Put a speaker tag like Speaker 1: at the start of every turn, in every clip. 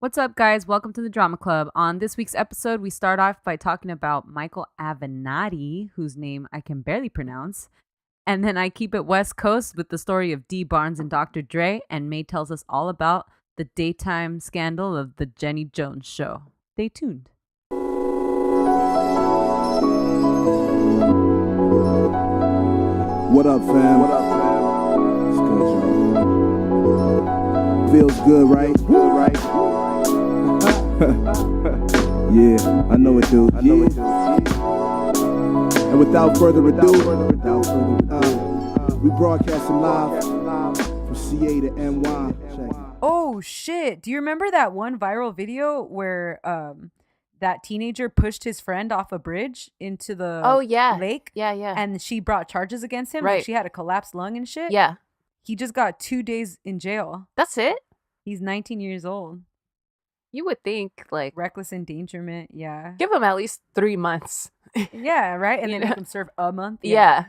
Speaker 1: What's up, guys? Welcome to the Drama Club. On this week's episode, we start off by talking about Michael Avenatti, whose name I can barely pronounce. And then I keep it West Coast with the story of Dee Barnes and Dr. Dre, and May tells us all about the daytime scandal of the Jenny Jones show. Stay tuned.
Speaker 2: What up, fam? It's good, y'all. Feels good, right? Yeah, I know it, dude. And without further ado, we broadcasting live from CA to NY.
Speaker 1: Oh, shit. Do you remember that one viral video where that teenager pushed his friend off a bridge into the lake?
Speaker 3: Yeah.
Speaker 1: And she brought charges against him.
Speaker 3: Right.
Speaker 1: Like she had a collapsed lung and shit.
Speaker 3: Yeah.
Speaker 1: He just got 2 days in jail.
Speaker 3: That's it?
Speaker 1: He's 19 years old.
Speaker 3: You would think, like,
Speaker 1: Reckless endangerment. Yeah.
Speaker 3: give him at least 3 months.
Speaker 1: Yeah, right? And
Speaker 3: You
Speaker 1: then
Speaker 3: know?
Speaker 1: make him serve a month.
Speaker 3: Yeah.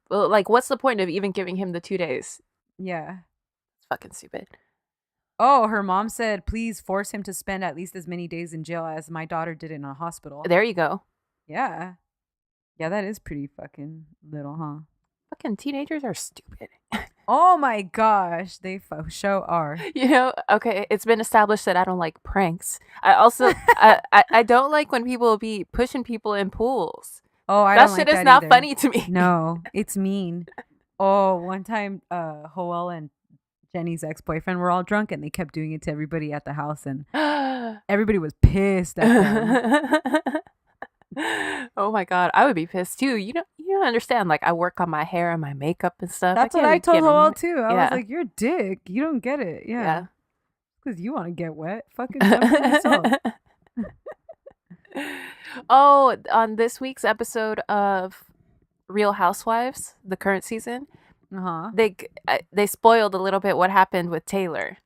Speaker 3: Well, like, what's the point of even giving him the 2 days?
Speaker 1: Yeah.
Speaker 3: It's fucking stupid.
Speaker 1: Oh, her mom said, please force him to spend at least as many days in jail as my daughter did in a hospital.
Speaker 3: There you go.
Speaker 1: Yeah. Yeah, that is pretty fucking little, huh?
Speaker 3: Fucking teenagers are stupid.
Speaker 1: Oh my gosh. They show are.
Speaker 3: You know, okay, it's been established that I don't like pranks. I also, I don't like when people be pushing people in pools.
Speaker 1: Oh, I
Speaker 3: That
Speaker 1: don't
Speaker 3: shit
Speaker 1: like
Speaker 3: is
Speaker 1: that
Speaker 3: not
Speaker 1: either.
Speaker 3: funny to me.
Speaker 1: No, it's mean. Oh, one time, Joel and Jenny's ex-boyfriend were all drunk and they kept doing it to everybody at the house and everybody was pissed at them.
Speaker 3: Oh my god, I would be pissed too. You don't understand. Like, I work on my hair and my makeup and stuff.
Speaker 1: That's what
Speaker 3: can't
Speaker 1: I told
Speaker 3: get
Speaker 1: Joel
Speaker 3: in-
Speaker 1: too. I
Speaker 3: Yeah.
Speaker 1: was like, "You're a dick. You don't get it."
Speaker 3: Yeah.
Speaker 1: Yeah, because you want to get wet. Fucking jump in yourself.
Speaker 3: Oh, on this week's episode of Real Housewives, the current season, they spoiled a little bit what happened with Taylor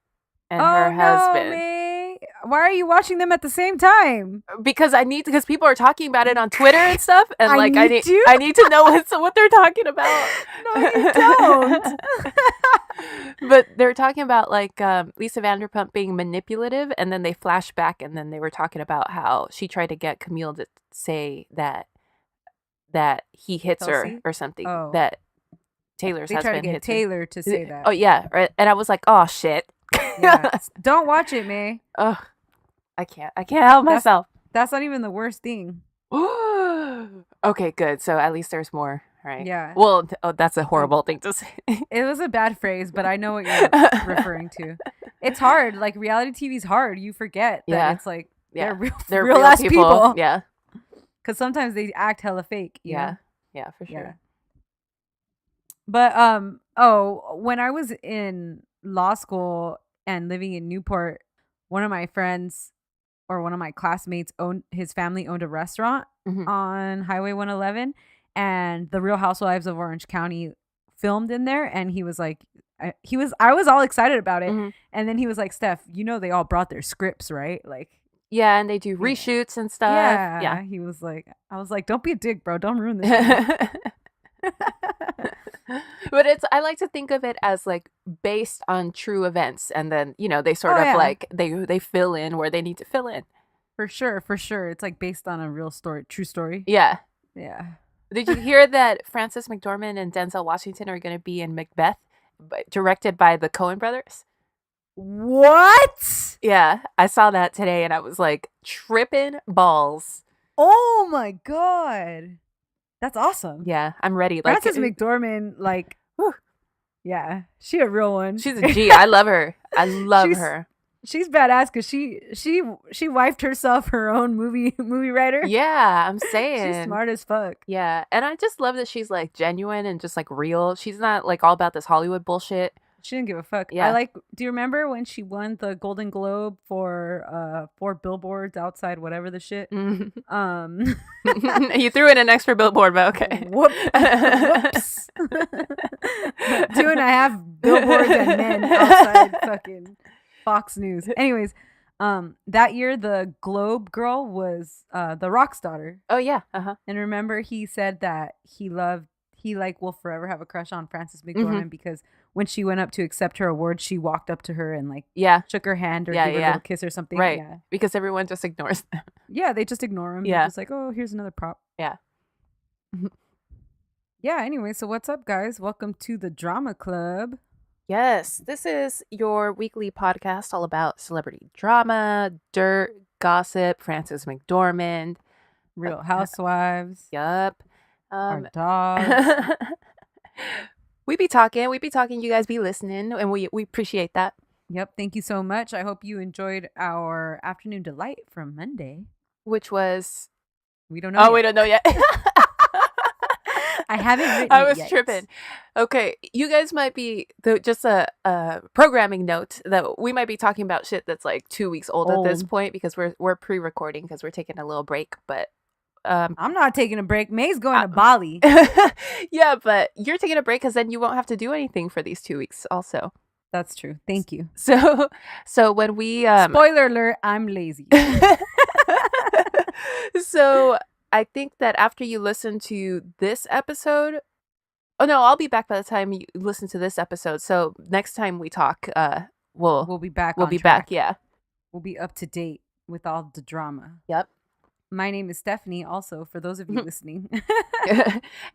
Speaker 3: and her husband.
Speaker 1: No, May. Why are you watching them at the same time?
Speaker 3: Because people are talking about it on Twitter and stuff, and
Speaker 1: I need to?
Speaker 3: I need to know what they're talking about.
Speaker 1: No, you don't.
Speaker 3: But they're talking about like Lisa Vanderpump being manipulative, and then they flash back, and then they were talking about how she tried to get Camille to say that he hits
Speaker 1: Kelsey?
Speaker 3: her or something.
Speaker 1: Oh.
Speaker 3: That Taylor's
Speaker 1: They tried to
Speaker 3: husband
Speaker 1: get
Speaker 3: hits her.
Speaker 1: Taylor to say that.
Speaker 3: Oh yeah, right. And I was like, oh shit.
Speaker 1: Yeah. Don't watch it, May.
Speaker 3: Ugh, I can't help myself.
Speaker 1: That's not even the worst thing.
Speaker 3: Okay, good. So at least there's more, right?
Speaker 1: Yeah.
Speaker 3: Well, that's a horrible thing to say.
Speaker 1: It was a bad phrase, but I know what you're referring to. It's hard. Like reality TV's hard. You forget that
Speaker 3: Yeah.
Speaker 1: it's like
Speaker 3: Yeah.
Speaker 1: they're real ass people.
Speaker 3: Yeah.
Speaker 1: Because sometimes they act hella fake. you
Speaker 3: Yeah.
Speaker 1: know?
Speaker 3: Yeah, for sure.
Speaker 1: Yeah. But when I was in law school and living in Newport, one of my friends or one of my classmates his family owned a restaurant
Speaker 3: Mhm.
Speaker 1: on Highway 111, and the Real Housewives of Orange County filmed in there, and he was like I was all excited about it.
Speaker 3: Mhm.
Speaker 1: And then he was like, Steph, they all brought their scripts, right? Like,
Speaker 3: Yeah, and they do reshoots and stuff.
Speaker 1: yeah. He was like, I was like, don't be a dick, bro. Don't ruin this.
Speaker 3: But I like to think of it as like based on true events, and then they sort
Speaker 1: Oh,
Speaker 3: of
Speaker 1: yeah.
Speaker 3: like they fill in where they need to fill in.
Speaker 1: For sure. It's like based on a real story, true story.
Speaker 3: Yeah.
Speaker 1: Yeah.
Speaker 3: Did you hear that Frances McDormand and Denzel Washington are going to be in Macbeth, directed by the Coen brothers?
Speaker 1: What?
Speaker 3: Yeah, I saw that today, and I was like tripping balls.
Speaker 1: Oh my God. That's awesome.
Speaker 3: Yeah, I'm ready. Like,
Speaker 1: Frances McDormand, like,
Speaker 3: Whew.
Speaker 1: Yeah, she a real one.
Speaker 3: she's a G. I love her. I love
Speaker 1: She's-
Speaker 3: her.
Speaker 1: She's badass because she wifed herself her own movie writer.
Speaker 3: Yeah, I'm saying.
Speaker 1: She's smart as fuck.
Speaker 3: Yeah, and I just love that she's like genuine and just like real. She's not like all about this Hollywood bullshit.
Speaker 1: She didn't give a fuck.
Speaker 3: Yeah.
Speaker 1: Do you remember when she won the Golden Globe for 4 billboards outside whatever the shit?
Speaker 3: You
Speaker 1: Um
Speaker 3: threw in an extra billboard, but okay.
Speaker 1: Whoops. 2.5 billboards and men outside fucking Fox News. Anyways, that year the Globe girl was The Rock's daughter.
Speaker 3: Oh yeah. Uh-huh.
Speaker 1: And remember he said that he he like will forever have a crush on Frances McDormand because when she went up to accept her award, she walked up to her and like shook her hand or gave her a little kiss or something.
Speaker 3: Right.
Speaker 1: Yeah.
Speaker 3: Because everyone just ignores them.
Speaker 1: Yeah, they just ignore him.
Speaker 3: Yeah.
Speaker 1: They're just like, oh, here's another prop.
Speaker 3: Yeah.
Speaker 1: Yeah, anyway, so what's up, guys? Welcome to the Drama Club.
Speaker 3: Yes, this is your weekly podcast all about celebrity drama, dirt, gossip, Frances McDormand,
Speaker 1: Real Housewives.
Speaker 3: Yup.
Speaker 1: Our dogs.
Speaker 3: we be talking, you guys be listening, and we appreciate that.
Speaker 1: Yep, thank you so much. I hope you enjoyed our afternoon delight from Monday.
Speaker 3: Which was...
Speaker 1: We don't know yet.
Speaker 3: We don't know yet.
Speaker 1: I haven't written
Speaker 3: I was
Speaker 1: it yet.
Speaker 3: tripping. Okay, you guys might be... just a programming note that we might be talking about shit that's like 2 weeks old at this point because we're pre-recording because we're taking a little break, but...
Speaker 1: I'm not taking a break. May's going to Bali.
Speaker 3: Yeah, but you're taking a break because then you won't have to do anything for these 2 weeks also.
Speaker 1: That's true. Thank you.
Speaker 3: So when we...
Speaker 1: Spoiler alert, I'm lazy.
Speaker 3: So I think that after you listen to this episode... Oh, no, I'll be back by the time you listen to this episode. So next time we talk, we'll be back. We'll be back, yeah.
Speaker 1: We'll be up to date with all the drama.
Speaker 3: Yep.
Speaker 1: My name is Stephanie, also, for those of you listening.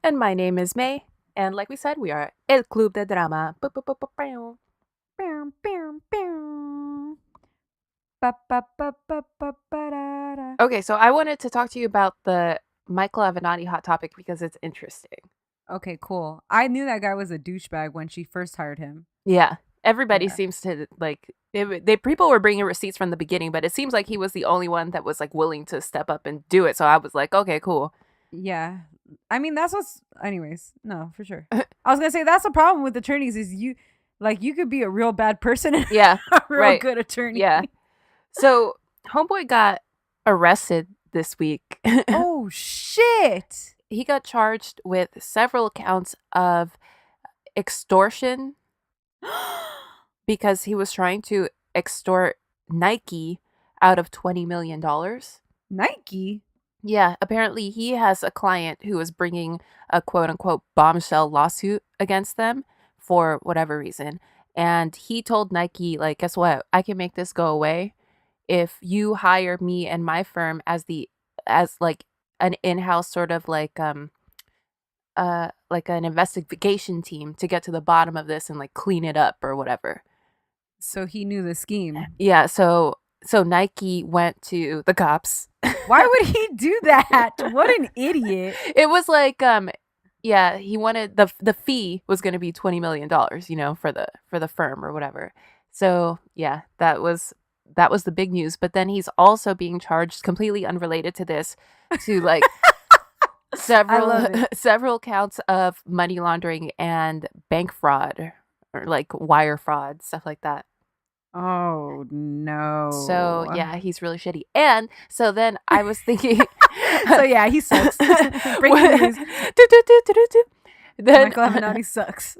Speaker 3: And my name is May. And like we said, we are El Club de Drama. Okay, so I wanted to talk to you about the Michael Avenatti hot topic because it's interesting.
Speaker 1: Okay, cool. I knew that guy was a douchebag when she first hired him.
Speaker 3: Yeah. Everybody seems to, like, people were bringing receipts from the beginning, but it seems like he was the only one that was, like, willing to step up and do it. So I was like, okay, cool.
Speaker 1: Yeah. I mean, that's what's... Anyways, no, for sure. I was going to say, that's the problem with attorneys is you could be a real bad person and a real good attorney.
Speaker 3: Yeah. So Homeboy got arrested this week.
Speaker 1: Oh, shit.
Speaker 3: He got charged with several counts of extortion because he was trying to extort Nike out of $20 million.
Speaker 1: Nike?
Speaker 3: Yeah, apparently he has a client who is bringing a quote-unquote bombshell lawsuit against them for whatever reason. And he told Nike, like, guess what? I can make this go away if you hire me and my firm as like an in-house sort of like an investigation team to get to the bottom of this and like clean it up or whatever.
Speaker 1: So he knew the scheme.
Speaker 3: Yeah, so Nike went to the cops.
Speaker 1: Why would he do that? What an idiot.
Speaker 3: It was like yeah, he wanted the fee was going to be $20 million, you know, for the firm or whatever. So, yeah, that was the big news, but then he's also being charged completely unrelated to this to like several counts of money laundering and bank fraud or like wire fraud, stuff like that.
Speaker 1: Oh no.
Speaker 3: So yeah, he's really shitty. And so then I was thinking
Speaker 1: so yeah, he sucks. Breaking news.
Speaker 3: Then
Speaker 1: Michael Avenatti sucks.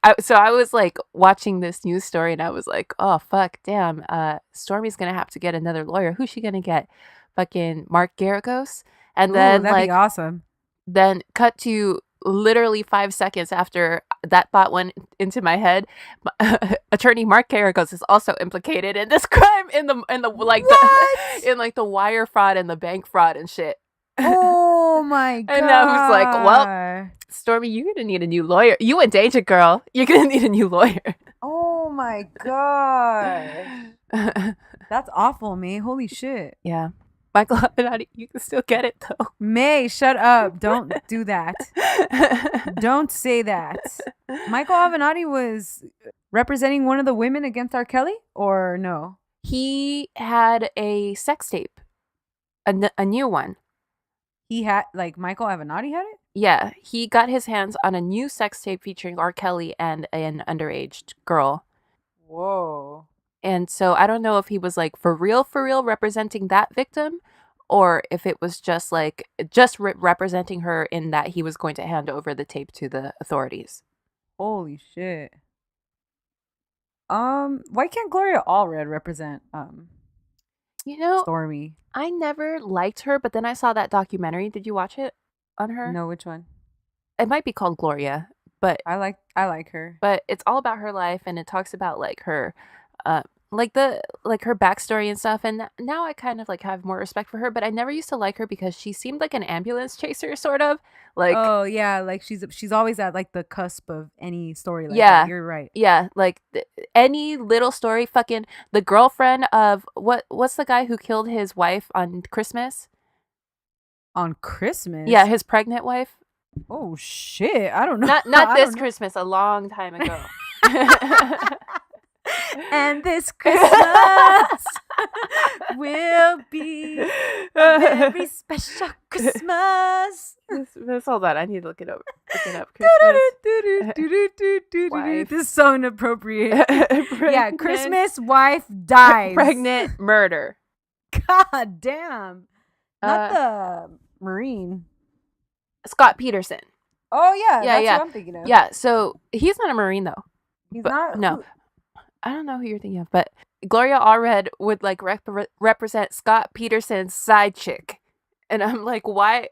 Speaker 3: I was like watching this news story and I was like, oh fuck, damn, Stormy's gonna have to get another lawyer. Who's she gonna get? Fucking Mark Garagos? And then
Speaker 1: that'd be awesome.
Speaker 3: Then cut to literally 5 seconds after that thought went into my head, attorney Mark Garagos is also implicated in this crime in the like the wire fraud and the bank fraud and shit.
Speaker 1: Oh my god.
Speaker 3: And I was like, well, Stormy, you're gonna need a new lawyer. You in danger, girl. You're gonna need a new lawyer.
Speaker 1: Oh my god. That's awful, May. Holy shit.
Speaker 3: Yeah. Michael Avenatti, you can still get it though.
Speaker 1: May, shut up. Don't do that. Don't say that. Michael Avenatti was representing one of the women against R. Kelly, or no?
Speaker 3: He had a sex tape. A new one.
Speaker 1: He had, like, Michael Avenatti had it?
Speaker 3: Yeah, he got his hands on a new sex tape featuring R. Kelly and an underage girl.
Speaker 1: Whoa.
Speaker 3: And so I don't know if he was like for real representing that victim or if it was just like representing her in that he was going to hand over the tape to the authorities.
Speaker 1: Holy shit. Why can't Gloria Allred represent Stormy?
Speaker 3: I never liked her, but then I saw that documentary. Did you watch it on her?
Speaker 1: No, which one?
Speaker 3: it might be called Gloria, but
Speaker 1: I like her.
Speaker 3: but it's all about her life, and it talks about like her like her backstory and stuff. And now I kind of like have more respect for her, but I never used to like her because she seemed like an ambulance chaser, sort of like.
Speaker 1: Oh yeah, like she's always at like the cusp of any story like
Speaker 3: Yeah.
Speaker 1: that. You're right.
Speaker 3: Yeah, like any little story. Fucking the girlfriend of what's the guy who killed his wife on Christmas?
Speaker 1: On Christmas?
Speaker 3: Yeah, his pregnant wife.
Speaker 1: Oh shit, I don't know.
Speaker 3: Not
Speaker 1: I
Speaker 3: this
Speaker 1: don't know.
Speaker 3: Christmas, a long time ago.
Speaker 1: And this Christmas will be a very special Christmas.
Speaker 3: Hold on, I need to look it up. Christmas. Wife.
Speaker 1: This is so inappropriate. Yeah,
Speaker 3: Pregnant-
Speaker 1: Christmas wife dies.
Speaker 3: Pregnant murder.
Speaker 1: God damn. Not
Speaker 3: Uh,
Speaker 1: the Marine.
Speaker 3: Scott Peterson.
Speaker 1: Oh yeah,
Speaker 3: Yeah,
Speaker 1: that's
Speaker 3: yeah.
Speaker 1: what I'm thinking of.
Speaker 3: Yeah, so he's not a Marine though.
Speaker 1: He's
Speaker 3: but-
Speaker 1: not.
Speaker 3: no. I don't know who you're thinking of, but Gloria Allred would like represent Scott Peterson's side chick, and I'm like, why?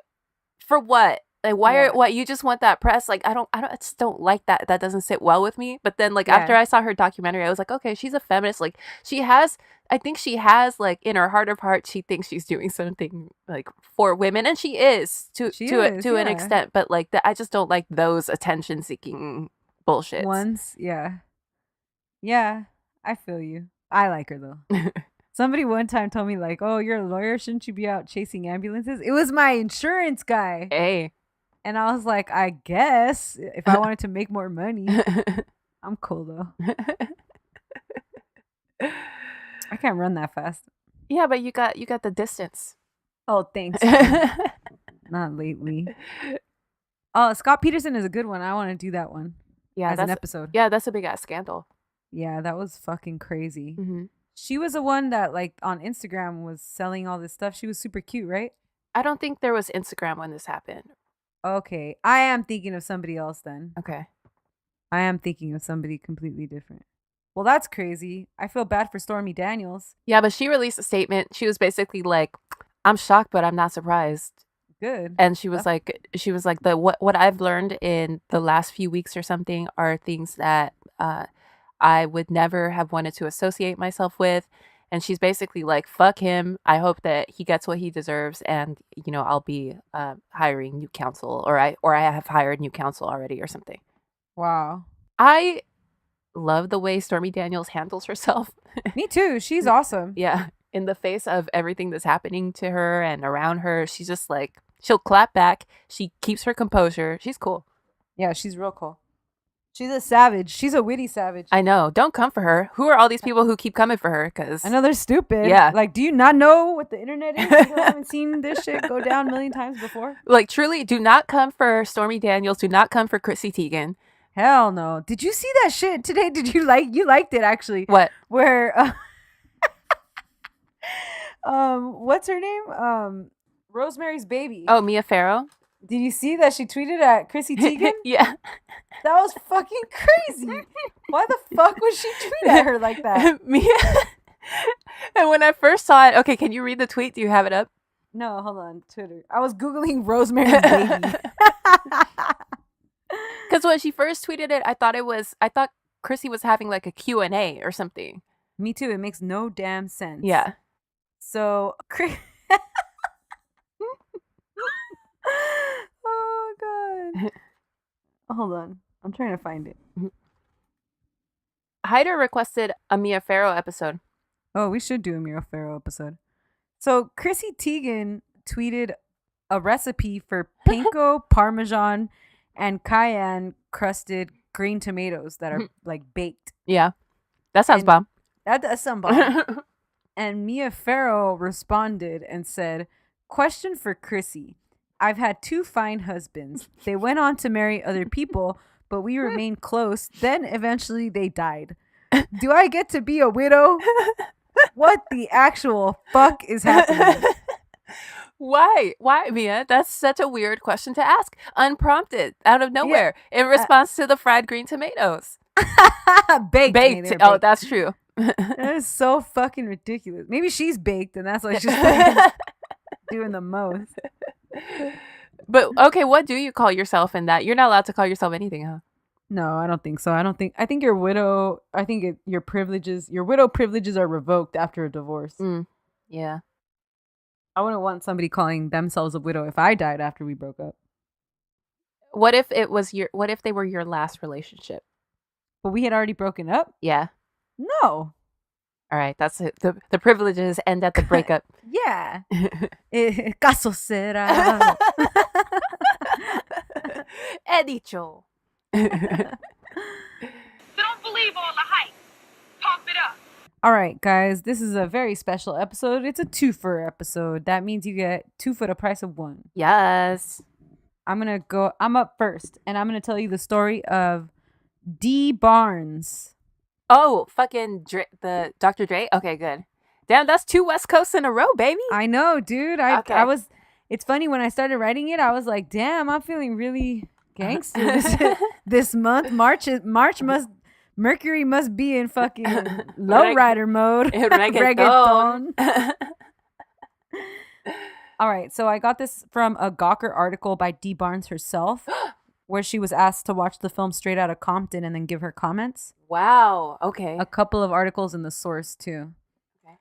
Speaker 3: For what? Like, why?
Speaker 1: Yeah.
Speaker 3: Why you just want that press? Like, I just don't like that. That doesn't sit well with me. But then, like
Speaker 1: Yeah.
Speaker 3: after I saw her documentary, I was like, okay, she's a feminist. Like, I think she has like in her heart of hearts, she thinks she's doing something like for women, and she is to an
Speaker 1: yeah.
Speaker 3: extent. But like, I just don't like those attention seeking bullshit.
Speaker 1: Once, yeah. Yeah, I feel you. I like her though. Somebody one time told me like, "Oh, you're a lawyer. Shouldn't you be out chasing ambulances?" It was my insurance guy.
Speaker 3: Hey.
Speaker 1: And I was like, I guess if I wanted to make more money. I'm cool though. I can't run that fast.
Speaker 3: Yeah, but you got the distance.
Speaker 1: Oh, thanks. Not lately. Oh, Scott Peterson is a good one. I want to do that one
Speaker 3: Yeah,
Speaker 1: as an
Speaker 3: that's
Speaker 1: episode.
Speaker 3: that's a big ass scandal.
Speaker 1: Yeah, that was fucking crazy.
Speaker 3: Mm-hmm.
Speaker 1: She was the one that like on Instagram was selling all this stuff. She was super cute, right?
Speaker 3: I don't think there was Instagram when this happened.
Speaker 1: Okay. I am thinking of somebody else then.
Speaker 3: Okay.
Speaker 1: I am thinking of somebody completely different. Well, that's crazy. I feel bad for Stormy Daniels.
Speaker 3: Yeah, but she released a statement. She was basically like, "I'm shocked, but I'm not surprised."
Speaker 1: Good.
Speaker 3: And she was like, the what I've learned in the last few weeks or something are things that I would never have wanted to associate myself with. And she's basically like, fuck him. I hope that he gets what he deserves. And, you know, I'll be hiring new counsel, or I have hired new counsel already or something.
Speaker 1: Wow.
Speaker 3: I love the way Stormy Daniels handles herself.
Speaker 1: Me too. She's awesome.
Speaker 3: Yeah. In the face of everything that's happening to her and around her, she's just like, she'll clap back. She keeps her composure. She's cool.
Speaker 1: Yeah, she's real cool. She's a savage. She's a witty savage.
Speaker 3: I know. Don't come for her. Who are all these people who keep coming for her? Because
Speaker 1: I know they're stupid.
Speaker 3: Yeah.
Speaker 1: Like, do you not know what the internet is? People haven't seen this shit go down a million times before.
Speaker 3: like, truly, do not come for Stormy Daniels. Do not come for Chrissy Teigen.
Speaker 1: Hell no. Did you see that shit today? Did you liked it actually?
Speaker 3: What?
Speaker 1: Where what's her name? Rosemary's Baby.
Speaker 3: Oh, Mia Farrow?
Speaker 1: Did you see that she tweeted at Chrissy Teigen?
Speaker 3: Yeah.
Speaker 1: That was fucking crazy. Why the fuck would she tweet at her like that?
Speaker 3: Mia. And when I first saw it, okay, can you read the tweet? Do you have it up?
Speaker 1: No, hold on. Twitter. I was Googling Rosemary's Baby.
Speaker 3: Because when she first tweeted it, I thought Chrissy was having like a Q&A or something.
Speaker 1: Me too. It makes no damn sense.
Speaker 3: Yeah.
Speaker 1: So, oh god. Hold on. I'm trying to find it.
Speaker 3: Hyder requested a Mia Farrow episode.
Speaker 1: Oh, we should do a Mia Farrow episode. So, Chrissy Teigen tweeted a recipe for panko, parmesan, and cayenne crusted green tomatoes that are like baked.
Speaker 3: Yeah. That sounds
Speaker 1: And-
Speaker 3: bomb.
Speaker 1: That's some bomb. And Mia Farrow responded and said, "Question for Chrissy. I've had 2 fine husbands. They went on to marry other people, but we remained close. Then eventually they died. Do I get to be a widow? What the actual fuck is happening?"
Speaker 3: Why, Mia? That's such a weird question to ask. Unprompted, out of nowhere, in response to the fried green tomatoes.
Speaker 1: Baked.
Speaker 3: Baked.
Speaker 1: They're
Speaker 3: Oh,
Speaker 1: baked.
Speaker 3: that's true.
Speaker 1: That is so fucking ridiculous. Maybe she's baked and that's why she's doing the most.
Speaker 3: But okay, what do you call yourself in that? You're not allowed to call yourself anything, huh?
Speaker 1: No, I don't think so. I think your widow. I think your widow privileges are revoked after a divorce.
Speaker 3: Yeah.
Speaker 1: I wouldn't want somebody calling themselves a widow if I died after we broke up.
Speaker 3: What if they were your last relationship?
Speaker 1: But we had already broken up?
Speaker 3: Yeah.
Speaker 1: No.
Speaker 3: All right, that's it. The privileges end at the breakup.
Speaker 1: Yeah. Caso será.
Speaker 3: He dicho.
Speaker 4: So don't believe all the hype. Pump it up.
Speaker 1: All right, guys, this is a very special episode. It's a twofer episode. That means you get two for the price of one.
Speaker 3: Yes.
Speaker 1: I'm up first, and I'm going to tell you the story of Dee Barnes.
Speaker 3: Oh, fucking the Dr. Dre? Okay, good. Damn, that's 2 West Coasts in a row, baby.
Speaker 1: I know, dude.
Speaker 3: Okay.
Speaker 1: It's funny, when I started writing it, I was like, damn, I'm feeling really gangster this month. Mercury must be in fucking lowrider mode. Reggaeton. All right, so I got this from a Gawker article by Dee Barnes herself, where she was asked to watch the film Straight Outta Compton and then give her comments.
Speaker 3: Wow. Okay.
Speaker 1: A couple of articles in the source too. Okay.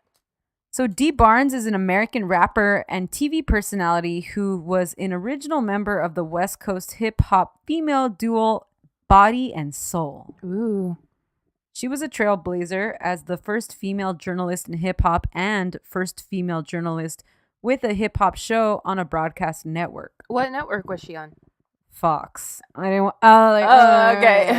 Speaker 1: So Dee Barnes is an American rapper and TV personality who was an original member of the West Coast hip hop female duo Body and Soul.
Speaker 3: Ooh.
Speaker 1: She was a trailblazer as the first female journalist in hip hop and first female journalist with a hip hop show on a broadcast network.
Speaker 3: What network was she on?
Speaker 1: Fox. I didn't want.
Speaker 3: Okay.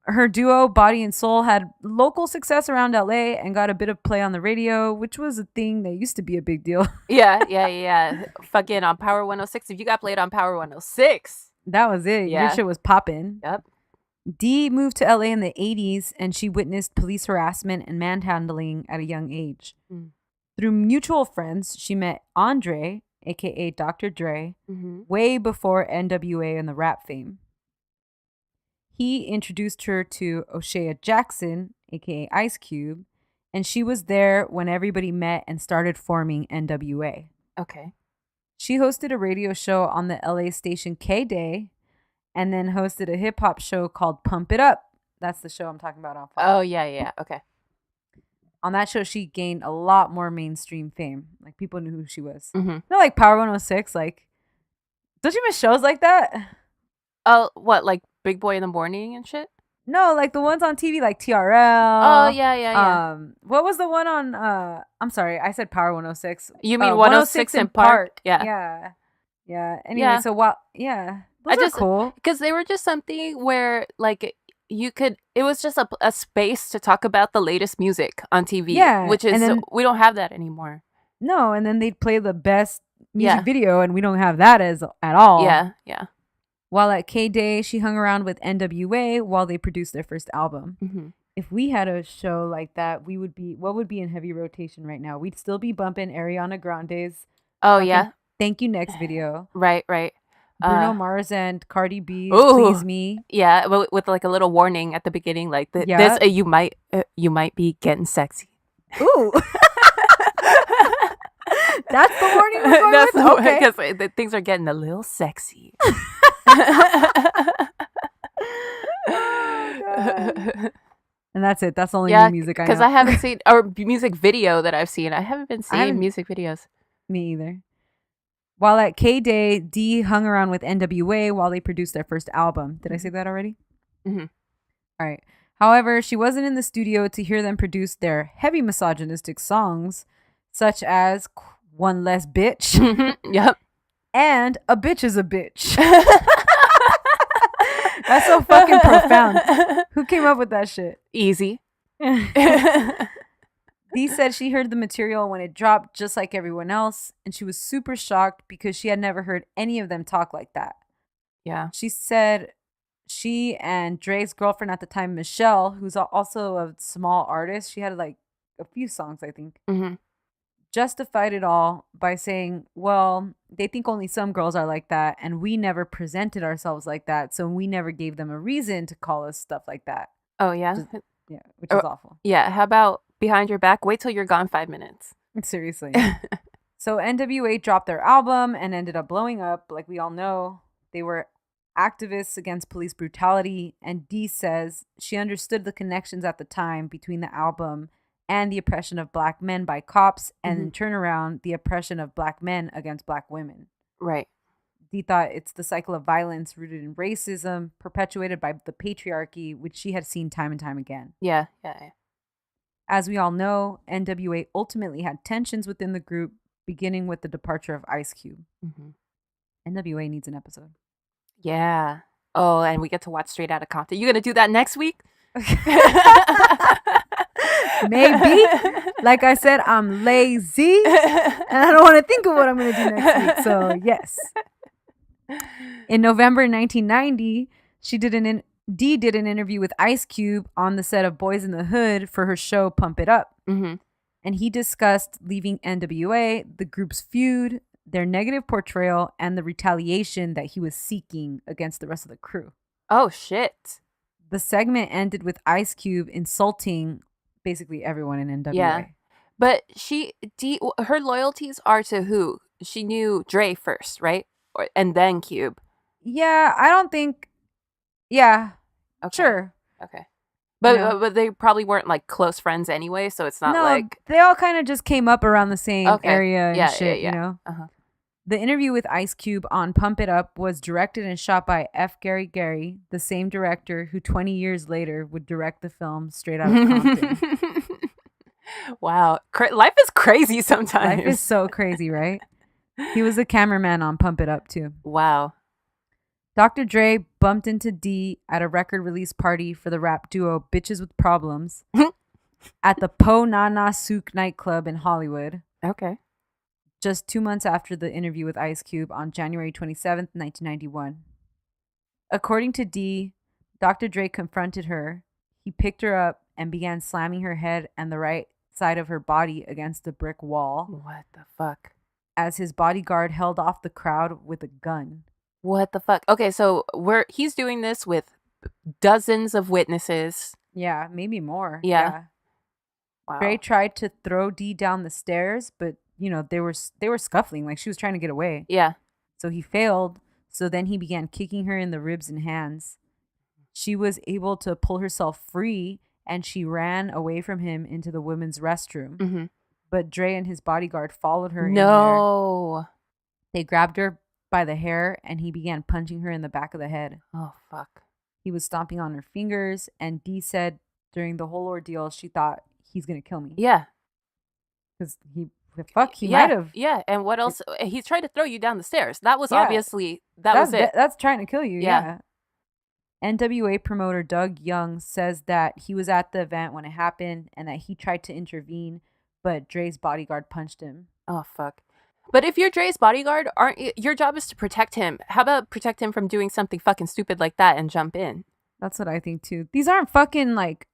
Speaker 1: Her duo, Body and Soul, had local success around LA and got a bit of play on the radio, which was a thing that used to be a big deal.
Speaker 3: Yeah. Fucking on Power 106. If you got played on Power 106,
Speaker 1: that was it.
Speaker 3: Yeah.
Speaker 1: Your shit was popping.
Speaker 3: Yep.
Speaker 1: Dee moved to LA in the 80s and she witnessed police harassment and manhandling at a young age. Through mutual friends, she met Andre, aka Dr. Dre, way before NWA and the rap fame. He introduced her to O'Shea Jackson, aka Ice Cube, and she was there when everybody met and started forming NWA.
Speaker 3: Okay.
Speaker 1: She hosted a radio show on the LA station K-Day and then hosted a hip hop show called Pump It Up. That's the show I'm talking about on Fox.
Speaker 3: Oh, yeah. Okay.
Speaker 1: On that show, she gained a lot more mainstream fame. Like, people knew who she was.
Speaker 3: Mm-hmm.
Speaker 1: Not like Power 106. Like, don't you miss shows like that?
Speaker 3: Oh, what, like Big Boy in the Morning and shit?
Speaker 1: No, like the ones on TV, like TRL.
Speaker 3: Oh, yeah.
Speaker 1: What was the one on, I'm sorry, I said Power 106.
Speaker 3: You mean 106 in Park?
Speaker 1: Yeah. Anyway, so those are cool.
Speaker 3: Because they were just something where, like, it was just a space to talk about the latest music on TV. Yeah. Which is, we don't have that anymore.
Speaker 1: No, and then they'd play the best music video, and we don't have that at all.
Speaker 3: Yeah.
Speaker 1: While at K-Day, she hung around with NWA while they produced their first album. Mm-hmm. If we had a show like that, what would be in heavy rotation right now? We'd still be bumping Ariana Grande's.
Speaker 3: Oh, yeah.
Speaker 1: Thank You Next video.
Speaker 3: Right.
Speaker 1: Bruno Mars and Cardi B, Please Me.
Speaker 3: Yeah, with like a little warning at the beginning, like this, you might be getting sexy.
Speaker 1: Ooh. That's the warning we're going with? Okay.
Speaker 3: Because things are getting a little sexy.
Speaker 1: And that's it. That's the only new music I know.
Speaker 3: Because I haven't seen, or music video that I've seen. I haven't been seeing music videos.
Speaker 1: Me either. While at K-Day, Dee hung around with NWA while they produced their first album. Did I say that already?
Speaker 3: Mm-hmm.
Speaker 1: All right. However, she wasn't in the studio to hear them produce their heavy misogynistic songs, such as One Less Bitch.
Speaker 3: Mm-hmm. Yep.
Speaker 1: And A Bitch is a Bitch. That's so fucking profound. Who came up with that shit?
Speaker 3: Easy.
Speaker 1: Dee said she heard the material when it dropped just like everyone else, and she was super shocked because she had never heard any of them talk like that.
Speaker 3: Yeah.
Speaker 1: She said she and Dre's girlfriend at the time, Michelle, who's also a small artist, she had like a few songs, I think, justified it all by saying, well, they think only some girls are like that, and we never presented ourselves like that, so we never gave them a reason to call us stuff like that.
Speaker 3: Oh, yeah?
Speaker 1: Which is awful.
Speaker 3: Yeah, how about behind your back, wait till you're gone 5 minutes.
Speaker 1: Seriously. So NWA dropped their album and ended up blowing up, like we all know. They were activists against police brutality, and Dee says she understood the connections at the time between the album and the oppression of black men by cops, and in turnaround, the oppression of black men against black women.
Speaker 3: Right.
Speaker 1: Dee thought it's the cycle of violence rooted in racism, perpetuated by the patriarchy, which she had seen time and time again.
Speaker 3: Yeah.
Speaker 1: As we all know, NWA ultimately had tensions within the group, beginning with the departure of Ice Cube. NWA needs an episode.
Speaker 3: Yeah. Oh, and we get to watch Straight Outta Compton. You gonna do that next week?
Speaker 1: Maybe. Like I said, I'm lazy, and I don't want to think of what I'm going to do next week. So, yes. In November 1990, Dee did an interview with Ice Cube on the set of Boys in the Hood for her show Pump It Up. And he discussed leaving NWA, the group's feud, their negative portrayal, and the retaliation that he was seeking against the rest of the crew.
Speaker 3: Oh, shit.
Speaker 1: The segment ended with Ice Cube insulting basically everyone in NWA.
Speaker 3: Yeah. But her loyalties are to who? She knew Dre first, right? And then Cube.
Speaker 1: Yeah, I don't think... Yeah,
Speaker 3: okay.
Speaker 1: Sure.
Speaker 3: Okay. But they probably weren't like close friends anyway, so it's not like...
Speaker 1: they all kind of just came up around the same area and shit, you know? The interview with Ice Cube on Pump It Up was directed and shot by F. Gary Gary, the same director who 20 years later would direct the film Straight Outta Compton.
Speaker 3: Wow. Life is crazy sometimes.
Speaker 1: Life is so crazy, right? He was the cameraman on Pump It Up, too.
Speaker 3: Wow.
Speaker 1: Dr. Dre bumped into Dee at a record release party for the rap duo Bitches with Problems at the Po Na Na Souk nightclub in Hollywood.
Speaker 3: Okay.
Speaker 1: Just 2 months after the interview with Ice Cube on January 27th, 1991. According to Dee, Dr. Dre confronted her. He picked her up and began slamming her head and the right side of her body against the brick wall.
Speaker 3: What the fuck?
Speaker 1: As his bodyguard held off the crowd with a gun.
Speaker 3: What the fuck? Okay, so he's doing this with dozens of witnesses.
Speaker 1: Yeah, maybe more.
Speaker 3: Yeah. Wow.
Speaker 1: Dre tried to throw Dee down the stairs, but you know, they were scuffling, like she was trying to get away.
Speaker 3: Yeah.
Speaker 1: So he failed. So then he began kicking her in the ribs and hands. She was able to pull herself free, and she ran away from him into the women's restroom. But Dre and his bodyguard followed her in there. They grabbed her by the hair, and he began punching her in the back of the head.
Speaker 3: Oh, fuck.
Speaker 1: He was stomping on her fingers, and Dee said during the whole ordeal, she thought, he's going to kill me.
Speaker 3: Yeah.
Speaker 1: Because he might have.
Speaker 3: Yeah, and what else? He's trying to throw you down the stairs. That was obviously, was it.
Speaker 1: That's trying to kill you, yeah. NWA promoter Doug Young says that he was at the event when it happened and that he tried to intervene, but Dre's bodyguard punched him.
Speaker 3: Oh, fuck. But if you're Dre's bodyguard, your job is to protect him. How about protect him from doing something fucking stupid like that and jump in?
Speaker 1: That's what I think too. These aren't fucking like,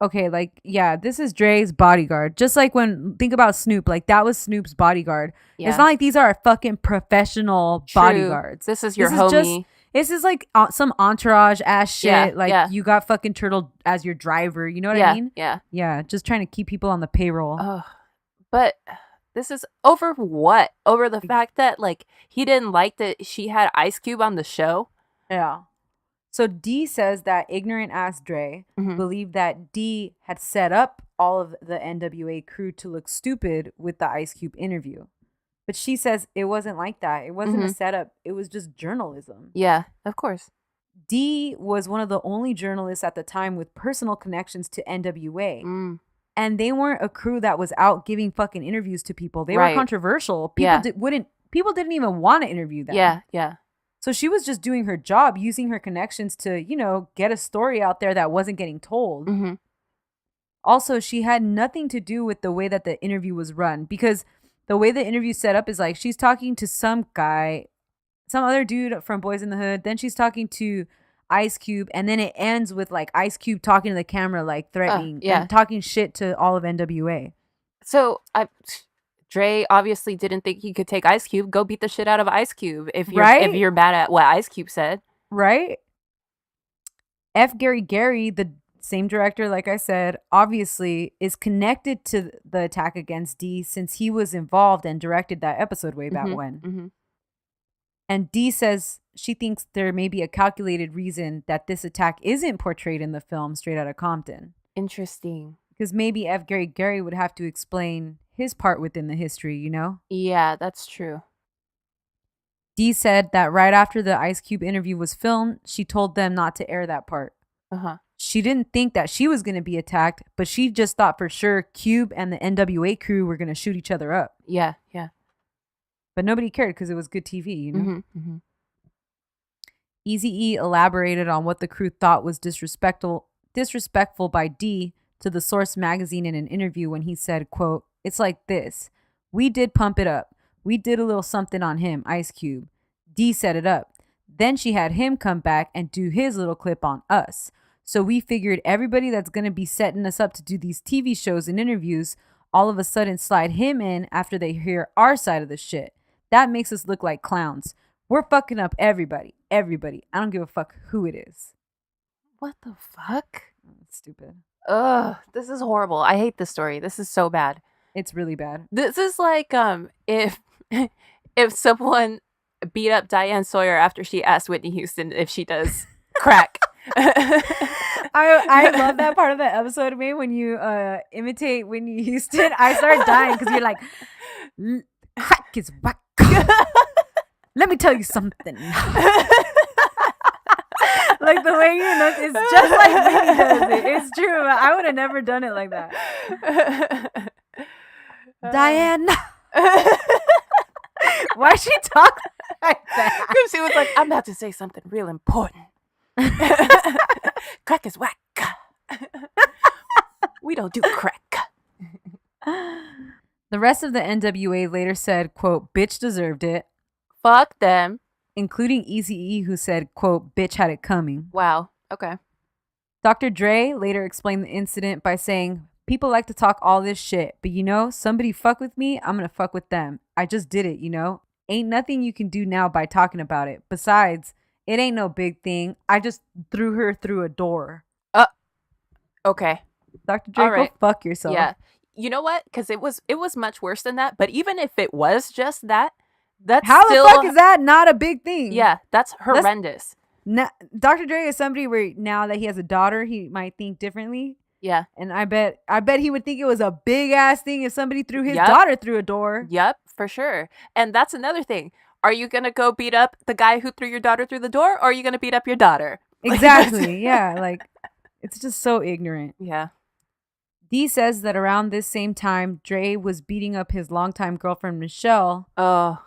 Speaker 1: okay, like, yeah, this is Dre's bodyguard. Just like think about Snoop, like that was Snoop's bodyguard. Yeah. It's not like these are fucking professional bodyguards.
Speaker 3: This is your homie.
Speaker 1: This is like some entourage ass shit. You got fucking Turtle as your driver. You know what I mean?
Speaker 3: Yeah.
Speaker 1: Yeah. Just trying to keep people on the payroll.
Speaker 3: Oh, but this is over what? Over the fact that like he didn't like that she had Ice Cube on the show?
Speaker 1: Yeah. So Dee says that ignorant ass Dre believed that Dee had set up all of the NWA crew to look stupid with the Ice Cube interview. But she says it wasn't like that. It wasn't a setup. It was just journalism.
Speaker 3: Yeah, of course.
Speaker 1: Dee was one of the only journalists at the time with personal connections to NWA. And they weren't a crew that was out giving fucking interviews to people. They were controversial. People didn't even want to interview them.
Speaker 3: Yeah.
Speaker 1: So she was just doing her job, using her connections to, you know, get a story out there that wasn't getting told. Also, she had nothing to do with the way that the interview was run, because the way the interview set up is like she's talking to some guy, some other dude from Boys in the Hood. Then she's talking to Ice Cube, and then it ends with like Ice Cube talking to the camera, like threatening and talking shit to all of NWA.
Speaker 3: So Dre obviously didn't think he could take Ice Cube. Go beat the shit out of Ice Cube if you're mad at what Ice Cube said.
Speaker 1: Right? F. Gary Gary, the same director, like I said, obviously is connected to the attack against Dee since he was involved and directed that episode way back when.
Speaker 3: Mm-hmm.
Speaker 1: And Dee says she thinks there may be a calculated reason that this attack isn't portrayed in the film Straight Outta Compton.
Speaker 3: Interesting.
Speaker 1: Because maybe F. Gary would have to explain his part within the history, you know?
Speaker 3: Yeah, that's true.
Speaker 1: Dee said that right after the Ice Cube interview was filmed, she told them not to air that part.
Speaker 3: Uh-huh.
Speaker 1: She didn't think that she was going to be attacked, but she just thought for sure Cube and the NWA crew were going to shoot each other up.
Speaker 3: Yeah.
Speaker 1: But nobody cared because it was good TV, you know?
Speaker 3: Mm-hmm.
Speaker 1: Eazy-E elaborated on what the crew thought was disrespectful by Dee to The Source magazine in an interview when he said, quote, "It's like this. We did pump it up. We did a little something on him, Ice Cube. Dee set it up. Then she had him come back and do his little clip on us. So we figured everybody that's going to be setting us up to do these TV shows and interviews all of a sudden slide him in after they hear our side of the shit. That makes us look like clowns. We're fucking up everybody. Everybody. I don't give a fuck who it is."
Speaker 3: What the fuck?
Speaker 1: Stupid.
Speaker 3: Ugh, this is horrible. I hate this story. This is so bad.
Speaker 1: It's really bad.
Speaker 3: This is like if someone beat up Diane Sawyer after she asked Whitney Houston if she does crack.
Speaker 1: I love that part of the episode, man, when you imitate Whitney Houston. I started dying because you're like, crack is whack. Let me tell you something. Like the way you know, it's just like Whitney does it. It's true. I would have never done it like that. Diane. Why she talk like that?
Speaker 3: Because she was like, I'm about to say something real important. Crack is whack. We don't do crack.
Speaker 1: The rest of the NWA later said, quote, "Bitch deserved it."
Speaker 3: Fuck them.
Speaker 1: Including Eazy-E, who said, quote, "Bitch had it coming."
Speaker 3: Wow. Okay.
Speaker 1: Dr. Dre later explained the incident by saying, "People like to talk all this shit, but you know, somebody fuck with me, I'm gonna fuck with them. I just did it, you know? Ain't nothing you can do now by talking about it. Besides, it ain't no big thing. I just threw her through a door."
Speaker 3: Okay.
Speaker 1: Dr. Dre,
Speaker 3: right.
Speaker 1: go fuck yourself.
Speaker 3: Yeah. You know what? Because it was much worse than that. But even if it was just that, that's
Speaker 1: How
Speaker 3: still,
Speaker 1: the fuck is that not a big thing?
Speaker 3: Yeah, that's horrendous.
Speaker 1: Dr. Dre is somebody where now that he has a daughter, he might think differently.
Speaker 3: Yeah.
Speaker 1: And I bet he would think it was a big ass thing if somebody threw his
Speaker 3: Yep.
Speaker 1: daughter through a door.
Speaker 3: Yep, for sure. And that's another thing. Are you going to go beat up the guy who threw your daughter through the door, or are you going to beat up your daughter?
Speaker 1: Exactly. Yeah. Like, it's just so ignorant.
Speaker 3: Yeah.
Speaker 1: Dee says that around this same time, Dre was beating up his longtime girlfriend, Michelle.
Speaker 3: Oh.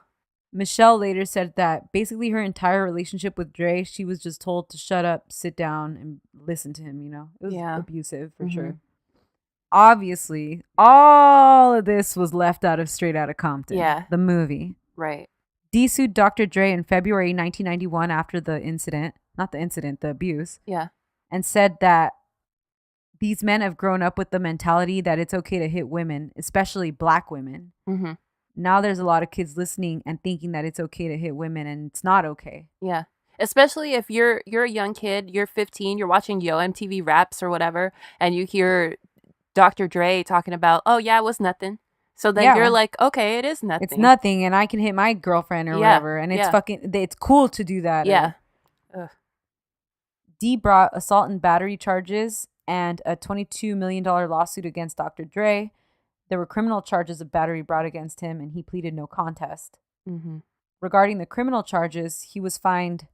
Speaker 1: Michelle later said that basically her entire relationship with Dre, she was just told to shut up, sit down, and listen to him, you know? It was abusive for sure. Obviously, all of this was left out of Straight Outta Compton.
Speaker 3: Yeah.
Speaker 1: The movie.
Speaker 3: Right.
Speaker 1: Dee sued Dr. Dre in February 1991 after the incident. Not the incident, the abuse.
Speaker 3: Yeah.
Speaker 1: And said that these men have grown up with the mentality that it's okay to hit women, especially black women.
Speaker 3: Mm-hmm.
Speaker 1: Now there's a lot of kids listening and thinking that it's okay to hit women, and it's not okay.
Speaker 3: Yeah. Especially if you're a young kid, you're 15, you're watching Yo MTV Raps or whatever, and you hear Dr. Dre talking about, "Oh yeah, it was nothing." So then you're like, okay, it is nothing.
Speaker 1: It's nothing, and I can hit my girlfriend or whatever, and it's it's cool to do that.
Speaker 3: Yeah.
Speaker 1: Dee brought assault and battery charges and a $22 million lawsuit against Dr. Dre. There were criminal charges of battery brought against him, and he pleaded no contest.
Speaker 3: Mm-hmm.
Speaker 1: Regarding the criminal charges, he was fined.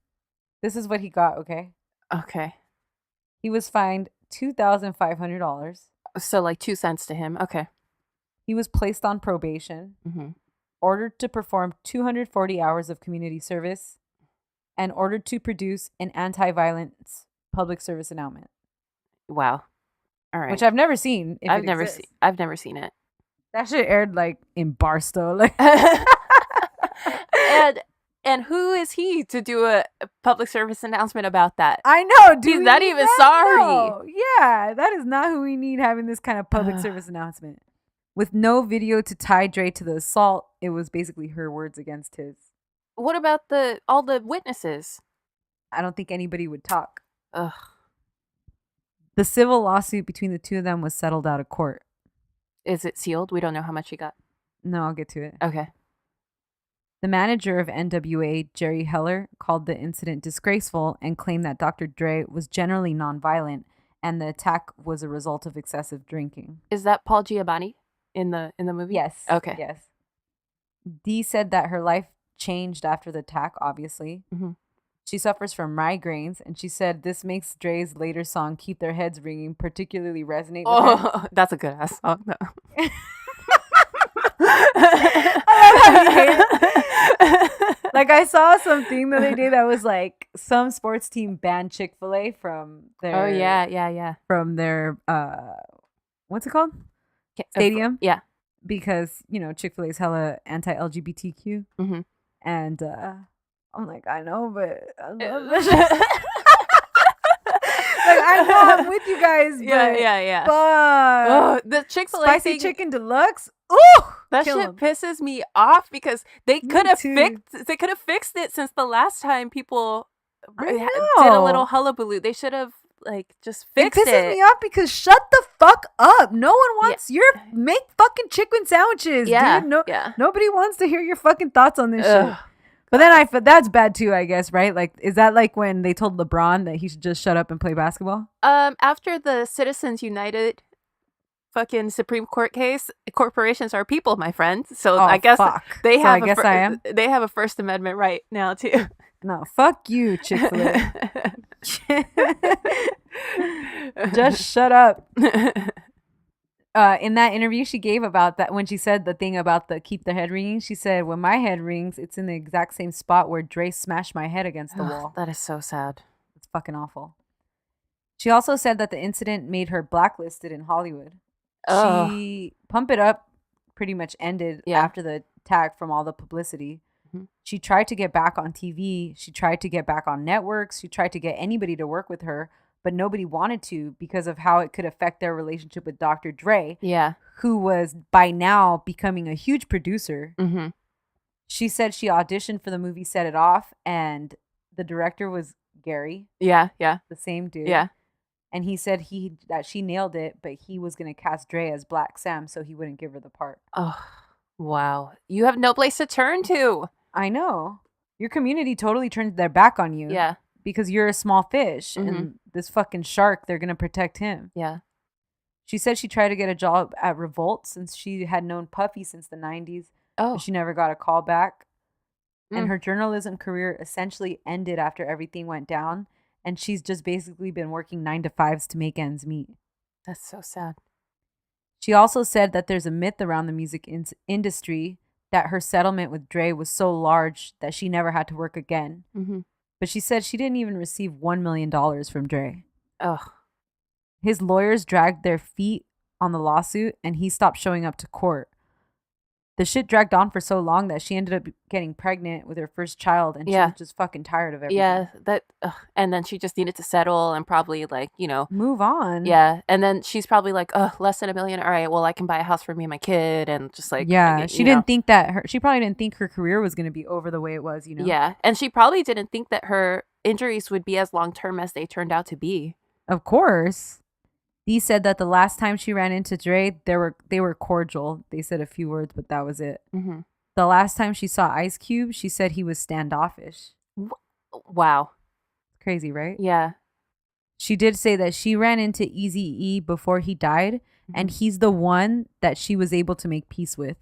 Speaker 1: This is what he got, okay?
Speaker 3: Okay.
Speaker 1: He was fined $2,500.
Speaker 3: So like 2 cents to him. Okay.
Speaker 1: He was placed on probation, ordered to perform 240 hours of community service, and ordered to produce an anti-violence public service announcement.
Speaker 3: Wow. All right.
Speaker 1: Which I've never seen.
Speaker 3: I've never seen it.
Speaker 1: That shit aired like in Barstow. Like
Speaker 3: and who is he to do a public service announcement about that?
Speaker 1: I know, dude.
Speaker 3: He's not even sorry.
Speaker 1: No. Yeah, that is not who we need having this kind of public service announcement. With no video to tie Dre to the assault, it was basically her words against his.
Speaker 3: What about all the witnesses?
Speaker 1: I don't think anybody would talk.
Speaker 3: Ugh.
Speaker 1: The civil lawsuit between the two of them was settled out of court.
Speaker 3: Is it sealed? We don't know how much he got.
Speaker 1: No, I'll get to it.
Speaker 3: Okay.
Speaker 1: The manager of NWA, Jerry Heller, called the incident disgraceful and claimed that Dr. Dre was generally nonviolent and the attack was a result of excessive drinking.
Speaker 3: Is that Paul Giamatti in the movie?
Speaker 1: Yes.
Speaker 3: Okay.
Speaker 1: Yes. Dee said that her life changed after the attack, obviously.
Speaker 3: Mm-hmm.
Speaker 1: She suffers from migraines, and she said this makes Dre's later song "Keep Their Heads Ringing" particularly resonate with her.
Speaker 3: Oh, that's a good ass song, though.
Speaker 1: Like, I saw something the other day that was like some sports team banned Chick-fil-A from their from their what's it called? Stadium.
Speaker 3: Yeah.
Speaker 1: Because, you know, Chick-fil-A is hella anti-LGBTQ.
Speaker 3: Mm-hmm.
Speaker 1: And I'm like, I know, but I love this shit. Like, I know I'm with you guys, but
Speaker 3: yeah.
Speaker 1: Fuck.
Speaker 3: Oh, the Chick-fil-A
Speaker 1: Spicy
Speaker 3: thing,
Speaker 1: chicken deluxe. Ooh,
Speaker 3: that
Speaker 1: kill
Speaker 3: shit
Speaker 1: 'em.
Speaker 3: pisses me off because they
Speaker 1: Me
Speaker 3: could have
Speaker 1: too.
Speaker 3: fixed it since the last time people
Speaker 1: I
Speaker 3: did
Speaker 1: know.
Speaker 3: a little hullabaloo. They should have like just
Speaker 1: It
Speaker 3: fixed
Speaker 1: pisses
Speaker 3: it.
Speaker 1: me off because shut the fuck up. No one wants your make fucking chicken sandwiches,
Speaker 3: Yeah,
Speaker 1: dude. No,
Speaker 3: yeah.
Speaker 1: nobody wants to hear your fucking thoughts on this
Speaker 3: Ugh.
Speaker 1: shit. But then that's bad too, I guess, right? Like, is that like when they told LeBron that he should just shut up and play basketball?
Speaker 3: After the Citizens United fucking Supreme Court case, corporations are people, my friend. So I guess
Speaker 1: fuck.
Speaker 3: they
Speaker 1: So
Speaker 3: have
Speaker 1: I guess I am.
Speaker 3: they have a First Amendment right now too.
Speaker 1: No, fuck you, Chick-fil-A. Just shut up. In that interview she gave about that, when she said the thing about the keep the head ringing, she said, when my head rings, it's in the exact same spot where Dre smashed my head against the wall.
Speaker 3: That is so sad.
Speaker 1: It's fucking awful. She also said that the incident made her blacklisted in Hollywood.
Speaker 3: Ugh.
Speaker 1: She Pump It Up pretty much ended after the attack from all the publicity.
Speaker 3: Mhm.
Speaker 1: She tried to get back on TV. She tried to get back on networks. She tried to get anybody to work with her, but nobody wanted to because of how it could affect their relationship with Dr. Dre, who was by now becoming a huge producer.
Speaker 3: Mm-hmm.
Speaker 1: She said she auditioned for the movie Set It Off, and the director was Gary.
Speaker 3: Yeah.
Speaker 1: The same dude.
Speaker 3: Yeah.
Speaker 1: And he said that she nailed it, but he was going to cast Dre as Black Sam so he wouldn't give her the part.
Speaker 3: Oh, wow. You have no place to turn to.
Speaker 1: I know. Your community totally turned their back on you.
Speaker 3: Yeah.
Speaker 1: Because you're a small fish,
Speaker 3: Mhm.
Speaker 1: and this fucking shark, they're going to protect him.
Speaker 3: Yeah.
Speaker 1: She said she tried to get a job at Revolt since she had known Puffy since the 90s.
Speaker 3: Oh.
Speaker 1: But she never got a call back. And
Speaker 3: Mm.
Speaker 1: her journalism career essentially ended after everything went down. And she's just basically been working 9-to-5s to make ends meet.
Speaker 3: That's so sad.
Speaker 1: She also said that there's a myth around the music industry that her settlement with Dre was so large that she never had to work again.
Speaker 3: Mm-hmm.
Speaker 1: But she said she didn't even receive $1 million from Dre.
Speaker 3: Ugh.
Speaker 1: His lawyers dragged their feet on the lawsuit, and he stopped showing up to court. The shit dragged on for so long that she ended up getting pregnant with her first child, and she was just fucking tired of everything.
Speaker 3: Yeah, and then she just needed to settle and probably
Speaker 1: move on.
Speaker 3: Yeah, and then she's probably like, less than $1 million. All right, well, I can buy a house for me and my kid, and just like
Speaker 1: she didn't think that she probably didn't think her career was going to be over the way it was.
Speaker 3: Yeah, and she probably didn't think that her injuries would be as long term as they turned out to be.
Speaker 1: Of course. Dee said that the last time she ran into Dre, they were cordial. They said a few words, but that was it.
Speaker 3: Mm-hmm.
Speaker 1: The last time she saw Ice Cube, she said he was standoffish.
Speaker 3: Wow.
Speaker 1: Crazy, right?
Speaker 3: Yeah.
Speaker 1: She did say that she ran into Eazy-E before he died, and he's the one that she was able to make peace with.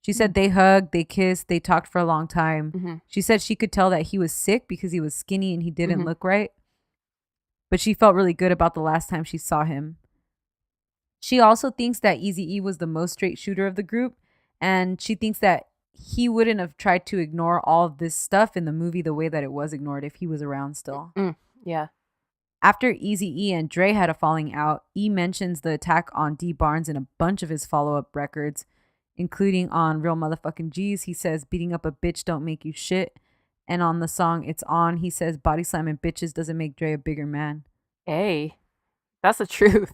Speaker 1: She said they hugged, they kissed, they talked for a long time.
Speaker 3: Mm-hmm.
Speaker 1: She said she could tell that he was sick because he was skinny and he didn't look right. But she felt really good about the last time she saw him. She also thinks that Eazy-E was the most straight shooter of the group, and she thinks that he wouldn't have tried to ignore all of this stuff in the movie the way that it was ignored if he was around still.
Speaker 3: Yeah.
Speaker 1: After Eazy-E and Dre had a falling out, E mentions the attack on Dee Barnes in a bunch of his follow-up records, including on Real Motherfucking G's. He says, beating up a bitch don't make you shit. And on the song It's On, he says, body slamming bitches doesn't make Dre a bigger man.
Speaker 3: Hey, that's the truth.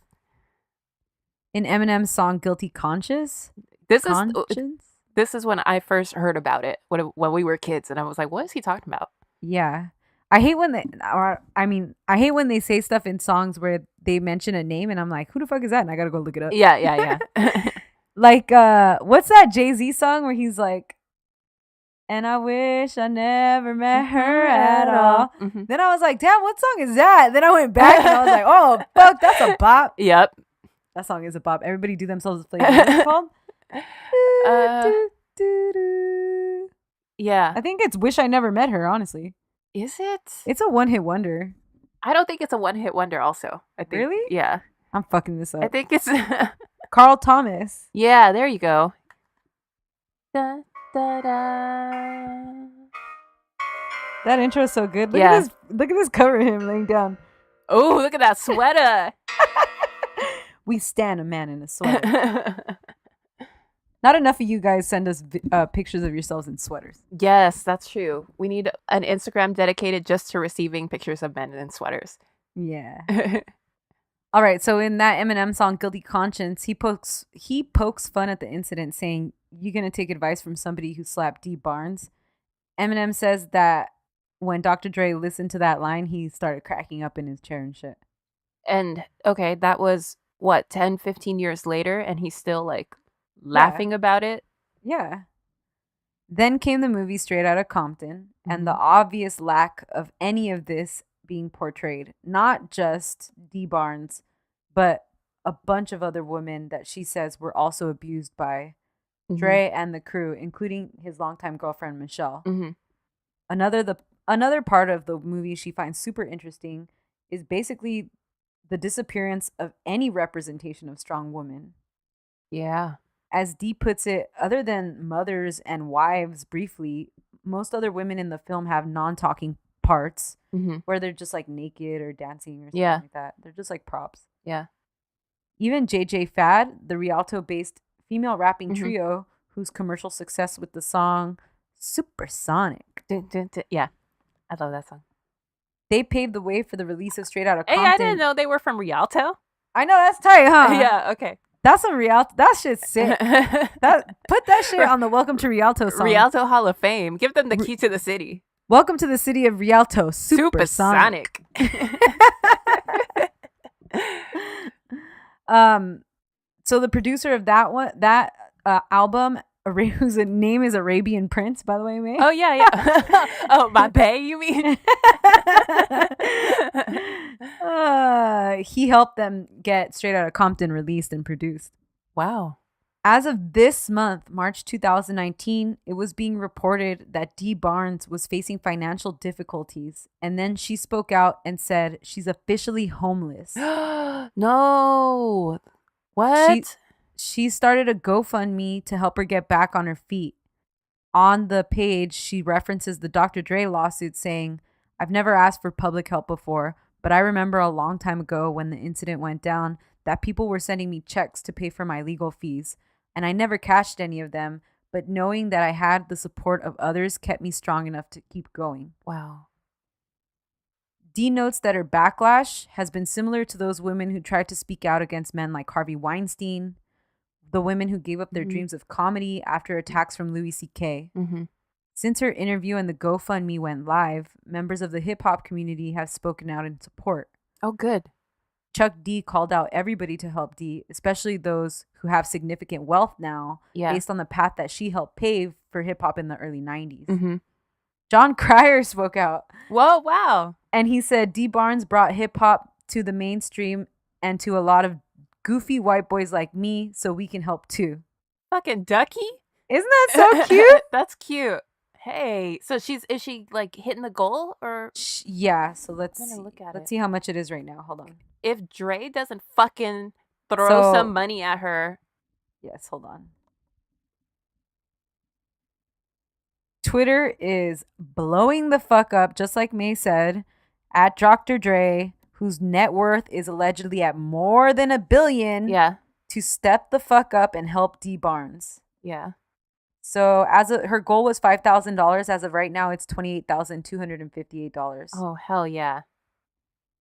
Speaker 1: In Eminem's song Guilty Conscience,
Speaker 3: This is when I first heard about it when we were kids, and I was like, what is he talking about?
Speaker 1: Yeah. I hate when I hate when they say stuff in songs where they mention a name and I'm like, who the fuck is that? And I gotta go look it up.
Speaker 3: Yeah.
Speaker 1: Like, what's that Jay-Z song where he's like, and I wish I never met her at all.
Speaker 3: Mhm.
Speaker 1: Then I was like, damn, what song is that? Then I went back and I was like, oh, fuck, that's a bop.
Speaker 3: Yep.
Speaker 1: That song is a bop. Everybody do themselves a flavor. What's it called?
Speaker 3: Yeah.
Speaker 1: I think it's Wish I Never Met Her, honestly.
Speaker 3: Is it?
Speaker 1: It's a one-hit wonder.
Speaker 3: I don't think it's a one-hit wonder also. I think.
Speaker 1: Really?
Speaker 3: Yeah.
Speaker 1: I'm fucking this up.
Speaker 3: I think it's...
Speaker 1: Carl Thomas.
Speaker 3: Yeah, there you go. Da, da, da.
Speaker 1: That intro is so good. Look
Speaker 3: Yeah.
Speaker 1: at this cover of him laying down.
Speaker 3: Oh, look at that sweater.
Speaker 1: We stand a man in a sweater. Not enough of you guys send us pictures of yourselves in sweaters.
Speaker 3: Yes, that's true. We need an Instagram dedicated just to receiving pictures of men in sweaters.
Speaker 1: Yeah. All right, so in that Eminem song "Guilty Conscience," he pokes fun at the incident, saying, "You gonna take advice from somebody who slapped Dee Barnes?" Eminem says that when Dr. Dre listened to that line, he started cracking up in his chair and shit.
Speaker 3: And okay, that was what, 10, 15 years later, and he's still like laughing about it.
Speaker 1: Yeah. Then came the movie Straight Outta Compton, and the obvious lack of any of this being portrayed. Not just Dee Barnes, but a bunch of other women that she says were also abused by Dre and the crew, including his longtime girlfriend, Michelle. Another part of the movie she finds super interesting is basically the disappearance of any representation of strong women.
Speaker 3: Yeah.
Speaker 1: As Dee puts it, other than mothers and wives briefly, most other women in the film have non-talking parts where they're just like naked or dancing or something like that. They're just like props.
Speaker 3: Yeah.
Speaker 1: Even JJ Fad, the Rialto-based female rapping trio whose commercial success with the song Supersonic.
Speaker 3: Yeah. I love that song.
Speaker 1: They paved the way for the release of Straight Outta Compton.
Speaker 3: Hey, I didn't know they were from Rialto.
Speaker 1: I know, that's tight, huh?
Speaker 3: Yeah, okay.
Speaker 1: That's a Rialto. That shit's sick. Put that shit on the Welcome to Rialto song.
Speaker 3: Rialto Hall of Fame. Give them the key to the city.
Speaker 1: Welcome to the city of Rialto. Supersonic. So the producer of that album, whose name is Arabian Prince, by the way, May.
Speaker 3: Oh yeah. Oh, my bae, you mean?
Speaker 1: He helped them get Straight Outta Compton released and produced.
Speaker 3: Wow.
Speaker 1: As of this month, March 2019, it was being reported that Dee Barnes was facing financial difficulties, and then she spoke out and said she's officially homeless.
Speaker 3: No. What?
Speaker 1: She started a GoFundMe to help her get back on her feet. On the page, she references the Dr. Dre lawsuit, saying, "I've never asked for public help before, but I remember a long time ago when the incident went down that people were sending me checks to pay for my legal fees, and I never cashed any of them, but knowing that I had the support of others kept me strong enough to keep going."
Speaker 3: Wow.
Speaker 1: Dee notes that her backlash has been similar to those women who tried to speak out against men like Harvey Weinstein, the women who gave up their dreams of comedy after attacks from Louis C.K. Since her interview and the GoFundMe went live, members of the hip-hop community have spoken out in support.
Speaker 3: Oh, good.
Speaker 1: Chuck D called out everybody to help Dee, especially those who have significant wealth now, based on the path that she helped pave for hip-hop in the early 90s. John Cryer spoke out.
Speaker 3: Whoa, wow.
Speaker 1: And he said Dee Barnes brought hip-hop to the mainstream and to a lot of goofy white boys like me, so we can help too.
Speaker 3: Fucking Ducky?
Speaker 1: Isn't that so cute?
Speaker 3: That's cute. Hey, so is she like hitting the goal or?
Speaker 1: Yeah, so let's see how much it is right now. Hold on.
Speaker 3: If Dre doesn't fucking throw some money at her.
Speaker 1: Yes, hold on. Twitter is blowing the fuck up, just like May said, at Dr. Dre, whose net worth is allegedly at more than $1 billion.
Speaker 3: Yeah.
Speaker 1: To step the fuck up and help Dee Barnes.
Speaker 3: Yeah.
Speaker 1: So her goal was $5,000. As of right now, it's $28,258.
Speaker 3: Oh, hell yeah.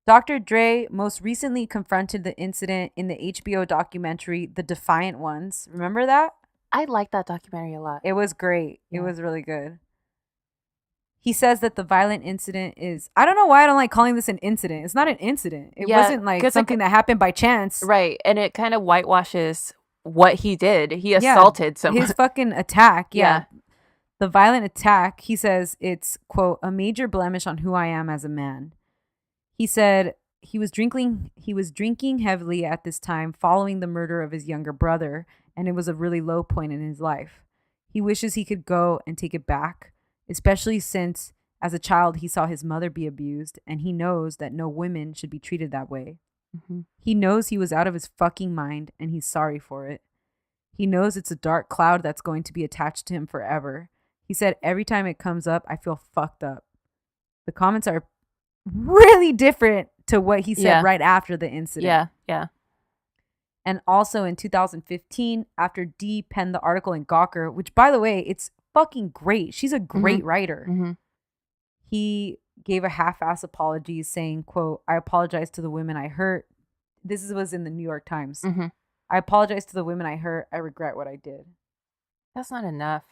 Speaker 1: Dr. Dre most recently confronted the incident in the HBO documentary, The Defiant Ones. Remember that?
Speaker 3: I like that documentary a lot.
Speaker 1: It was great. Yeah. It was really good. He says that the violent incident is, I don't know why I don't like calling this an incident. It's not an incident. It wasn't like something that happened by chance.
Speaker 3: Right. And it kind of whitewashes what he did. He assaulted someone.
Speaker 1: His fucking attack. Yeah. The violent attack, he says it's, quote, a major blemish on who I am as a man. He said he was drinking heavily at this time following the murder of his younger brother, and it was a really low point in his life. He wishes he could go and take it back, especially since as a child he saw his mother be abused, and he knows that no women should be treated that way. Mm-hmm. He knows he was out of his fucking mind, and he's sorry for it. He knows it's a dark cloud that's going to be attached to him forever. He said, every time it comes up, I feel fucked up. The comments are really different to what he said right after the incident.
Speaker 3: Yeah.
Speaker 1: And also in 2015, after Dee penned the article in Gawker, which, by the way, it's fucking great. She's a great writer. Mm-hmm. He gave a half-ass apology saying, quote, I apologize to the women I hurt. This was in the New York Times. Mm-hmm. I apologize to the women I hurt. I regret what I did.
Speaker 3: That's not enough.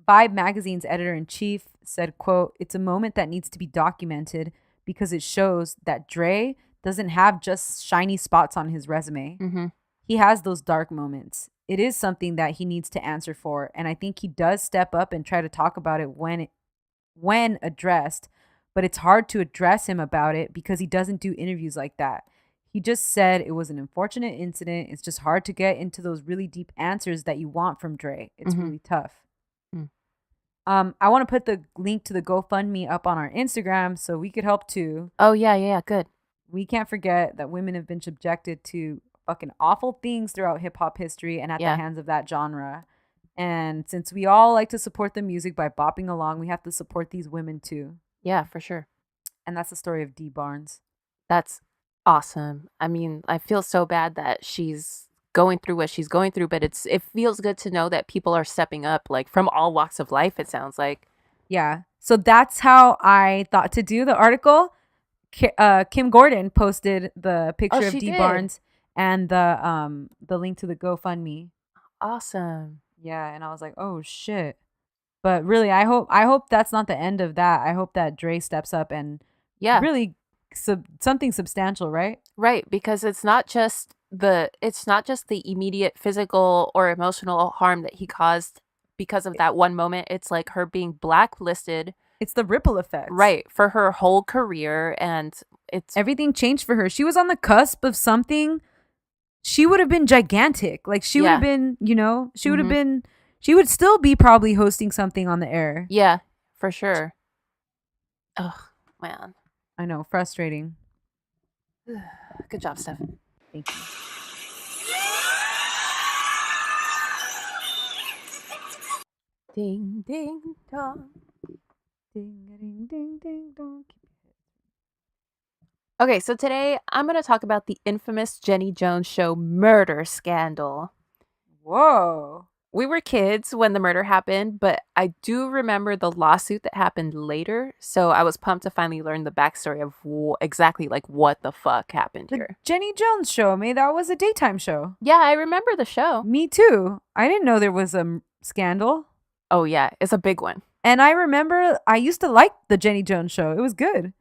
Speaker 1: Vibe magazine's editor-in-chief said, quote, it's a moment that needs to be documented because it shows that Dre doesn't have just shiny spots on his resume. Mm-hmm. He has those dark moments. It is something that he needs to answer for, and I think he does step up and try to talk about it when addressed, but it's hard to address him about it because he doesn't do interviews like that. He just said it was an unfortunate incident. It's just hard to get into those really deep answers that you want from Dre. It's really tough. I want to put the link to the GoFundMe up on our Instagram so we could help too.
Speaker 3: Oh, yeah, good.
Speaker 1: We can't forget that women have been subjected to fucking awful things throughout hip-hop history and at the hands of that genre. And since we all like to support the music by bopping along, we have to support these women too.
Speaker 3: Yeah, for sure.
Speaker 1: And that's the story of Dee Barnes.
Speaker 3: That's awesome. I mean, I feel so bad that she's going through what she's going through, but it feels good to know that people are stepping up, like from all walks of life, it sounds like.
Speaker 1: Yeah. So that's how I thought to do the article. Kim Gordon posted the picture of Dee Barnes and the link to the GoFundMe.
Speaker 3: Awesome.
Speaker 1: Yeah, and I was like, oh shit. But really, I hope that's not the end of that. I hope that Dre steps up and really something substantial, right?
Speaker 3: Right, because it's not just the immediate physical or emotional harm that he caused because of that one moment. It's like her being blacklisted.
Speaker 1: It's the ripple effect.
Speaker 3: Right, for her whole career, and
Speaker 1: everything changed for her. She was on the cusp of something. She would have been gigantic. Like she would have been, she would have been, she would still be probably hosting something on the air.
Speaker 3: Yeah, for sure. Ugh, man.
Speaker 1: I know, frustrating.
Speaker 3: Good job, Stef.
Speaker 1: Thank you.
Speaker 3: Ding, ding, dong.
Speaker 1: Ding, ding, ding, ding, dong.
Speaker 3: Okay, so today I'm going to talk about the infamous Jenny Jones Show murder scandal.
Speaker 1: Whoa.
Speaker 3: We were kids when the murder happened, but I do remember the lawsuit that happened later. So I was pumped to finally learn the backstory of exactly like what the fuck happened here.
Speaker 1: Jenny Jones Show, that was a daytime show.
Speaker 3: Yeah, I remember the show.
Speaker 1: Me too. I didn't know there was a scandal.
Speaker 3: Oh yeah, it's a big one.
Speaker 1: And I remember I used to like the Jenny Jones Show. It was good.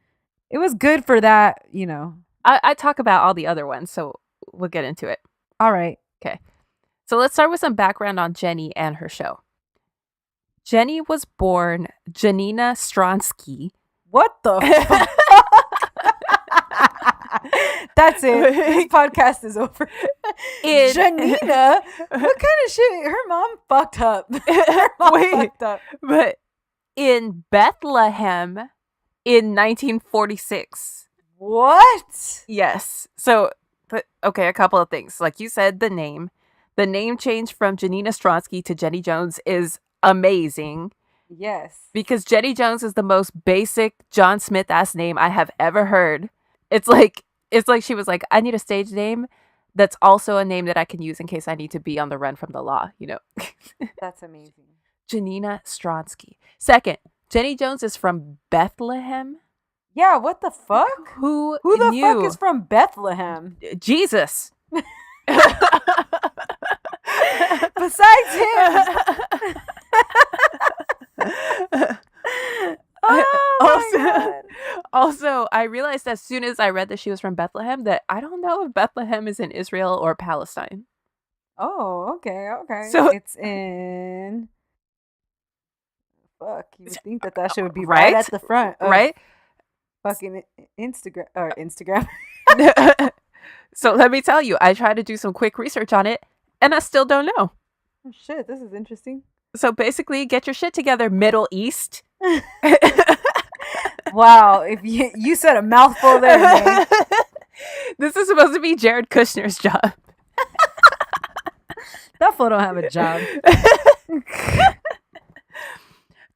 Speaker 1: It was good for that,
Speaker 3: I talk about all the other ones, so we'll get into it.
Speaker 1: All right.
Speaker 3: Okay. So let's start with some background on Jenny and her show. Jenny was born Janina Stronsky.
Speaker 1: What the fuck? That's it. This podcast is over. Janina? What kind of shit? Her mom fucked up.
Speaker 3: Fucked up. But in Bethlehem in 1946.
Speaker 1: What?
Speaker 3: Yes. So, okay, a couple of things. Like you said, the name. The name change from Janina Stronsky to Jenny Jones is amazing.
Speaker 1: Yes.
Speaker 3: Because Jenny Jones is the most basic John Smith-ass name I have ever heard. It's like she was like, I need a stage name that's also a name that I can use in case I need to be on the run from the law,
Speaker 1: That's amazing.
Speaker 3: Janina Stronsky. Second, Jenny Jones is from Bethlehem.
Speaker 1: Yeah, what the fuck?
Speaker 3: Who
Speaker 1: the
Speaker 3: knew?
Speaker 1: fuck is from Bethlehem?
Speaker 3: Jesus.
Speaker 1: Besides him.
Speaker 3: Also, I realized as soon as I read that she was from Bethlehem that I don't know if Bethlehem is in Israel or Palestine.
Speaker 1: Oh, okay.
Speaker 3: So-
Speaker 1: it's in. Fuck, you would think that shit would be
Speaker 3: Right?
Speaker 1: right at the front, of
Speaker 3: Right?
Speaker 1: Fucking Instagram.
Speaker 3: So let me tell you, I tried to do some quick research on it, and I still don't know.
Speaker 1: Oh, shit, this is interesting.
Speaker 3: So basically, get your shit together, Middle East.
Speaker 1: Wow, if you said a mouthful there, man.
Speaker 3: This is supposed to be Jared Kushner's job.
Speaker 1: That fool don't have a job.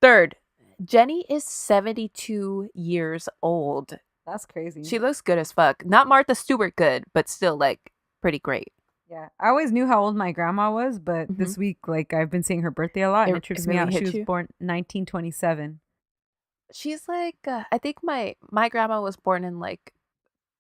Speaker 3: Third, Jenny is 72 years old.
Speaker 1: That's crazy.
Speaker 3: She looks good as fuck. Not Martha Stewart good, but still like pretty great.
Speaker 1: Yeah, I always knew how old my grandma was, but this week, like, I've been seeing her birthday a lot, and it trips me
Speaker 3: really
Speaker 1: out. She
Speaker 3: hit
Speaker 1: was
Speaker 3: you?
Speaker 1: born 1927.
Speaker 3: She's like, I think my grandma was born in like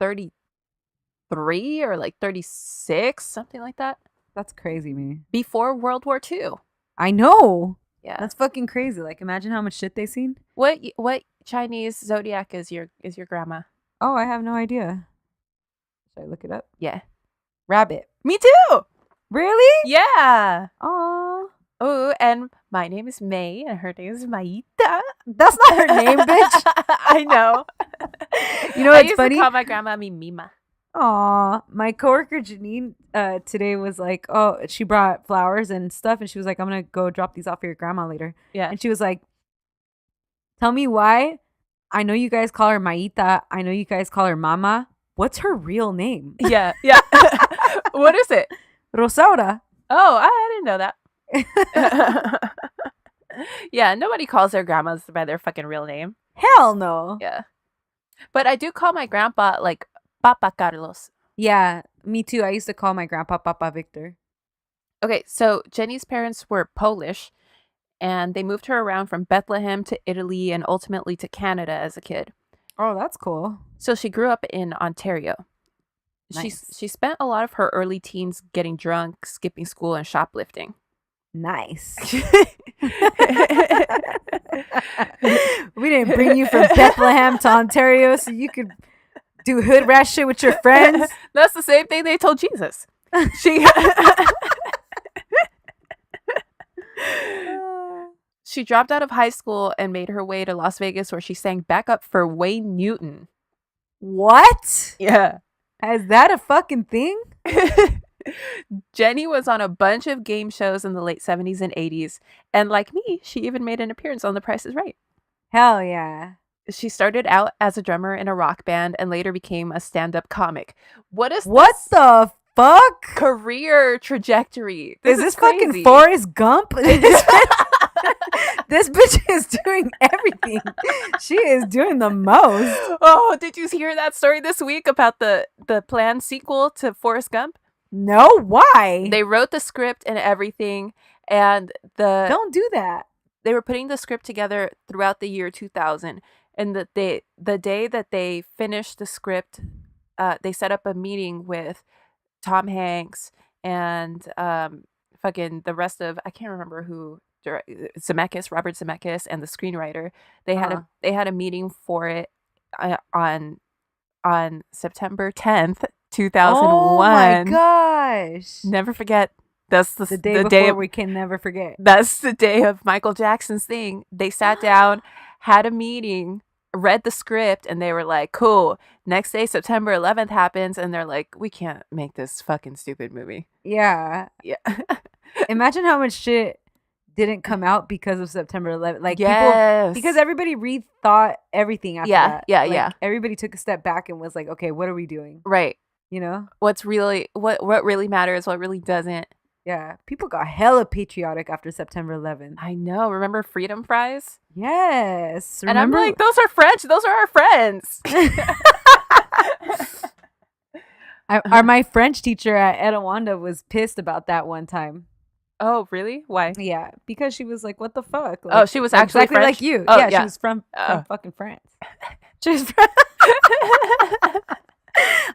Speaker 3: 33 or like 36, something like that.
Speaker 1: That's crazy, man.
Speaker 3: Before World War II.
Speaker 1: I know.
Speaker 3: Yeah.
Speaker 1: That's fucking crazy. Like, imagine how much shit they seen.
Speaker 3: What Chinese zodiac is your grandma?
Speaker 1: Oh, I have no idea. Should I look it up?
Speaker 3: Yeah.
Speaker 1: Rabbit.
Speaker 3: Me too.
Speaker 1: Really?
Speaker 3: Yeah.
Speaker 1: Oh,
Speaker 3: Oh, and my name is May, and her name is Maita.
Speaker 1: that's not her name, bitch.
Speaker 3: I know.
Speaker 1: You know
Speaker 3: I
Speaker 1: what's
Speaker 3: used
Speaker 1: funny?
Speaker 3: to call my grandma Mima.
Speaker 1: Aw, my coworker Janine today was like, oh, she brought flowers and stuff, and she was like, I'm gonna go drop these off for your grandma later.
Speaker 3: Yeah.
Speaker 1: And she was like, tell me why. I know you guys call her Maita. I know you guys call her Mama. What's her real name?
Speaker 3: Yeah. What is it?
Speaker 1: Rosaura.
Speaker 3: Oh, I didn't know that. Yeah, nobody calls their grandmas by their fucking real name.
Speaker 1: Hell no.
Speaker 3: Yeah. But I do call my grandpa like Papa Carlos.
Speaker 1: Yeah, me too. I used to call my grandpa Papa Victor.
Speaker 3: Okay, so Jenny's parents were Polish, and they moved her around from Bethlehem to Italy and ultimately to Canada as a kid.
Speaker 1: Oh, that's cool.
Speaker 3: So she grew up in Ontario.
Speaker 1: Nice.
Speaker 3: She spent a lot of her early teens getting drunk, skipping school, and shoplifting.
Speaker 1: Nice. We didn't bring you from Bethlehem to Ontario so you could do hood rat shit with your friends.
Speaker 3: That's the same thing they told Jesus. She dropped out of high school and made her way to Las Vegas, where she sang backup for Wayne Newton.
Speaker 1: What?
Speaker 3: Yeah.
Speaker 1: Is that a fucking thing?
Speaker 3: Jenny was on a bunch of game shows in the late 70s and 80s. And like me, she even made an appearance on The Price is Right.
Speaker 1: Hell yeah.
Speaker 3: She started out as a drummer in a rock band and later became a stand-up comic. What
Speaker 1: What
Speaker 3: this
Speaker 1: the fuck?
Speaker 3: career trajectory?
Speaker 1: Is this
Speaker 3: crazy.
Speaker 1: fucking Forrest Gump? This bitch is doing everything. She is doing the most.
Speaker 3: Oh, did you hear that story this week about the planned sequel to Forrest Gump?
Speaker 1: No, why?
Speaker 3: They wrote the script and everything, and
Speaker 1: Don't do that.
Speaker 3: they were putting the script together throughout the year 2000. And the day that they finished the script, they set up a meeting with Tom Hanks and fucking the rest of, I can't remember who, Robert Zemeckis, and the screenwriter. They had a meeting for it on September 10th, 2001.
Speaker 1: Oh my gosh.
Speaker 3: Never forget. That's the
Speaker 1: day before we can never forget.
Speaker 3: That's the day of Michael Jackson's thing. They sat down, had a meeting, read the script, and they were like, cool. Next day, September 11th happens, and they're like, we can't make this fucking stupid movie.
Speaker 1: Yeah.
Speaker 3: Yeah.
Speaker 1: Imagine how much shit didn't come out because of September 11th. Like,
Speaker 3: Yes.
Speaker 1: because everybody rethought everything after
Speaker 3: Yeah,
Speaker 1: that.
Speaker 3: yeah,
Speaker 1: Like,
Speaker 3: yeah.
Speaker 1: Everybody took a step back and was like, okay, what are we doing?
Speaker 3: Right.
Speaker 1: You know?
Speaker 3: What really matters, what really doesn't.
Speaker 1: Yeah. People got hella patriotic after September 11th.
Speaker 3: I know. Remember freedom fries?
Speaker 1: Yes.
Speaker 3: And I'm
Speaker 1: Remember?
Speaker 3: like, those are French. Those are our friends.
Speaker 1: My French teacher at Etowanda was pissed about that one time.
Speaker 3: Oh, really? Why?
Speaker 1: Yeah, because she was like, "What the fuck?" Like,
Speaker 3: Oh, she was actually
Speaker 1: exactly
Speaker 3: French?
Speaker 1: like you.
Speaker 3: Oh,
Speaker 1: yeah,
Speaker 3: yeah.
Speaker 1: she was from
Speaker 3: Oh.
Speaker 1: fucking France. She was from.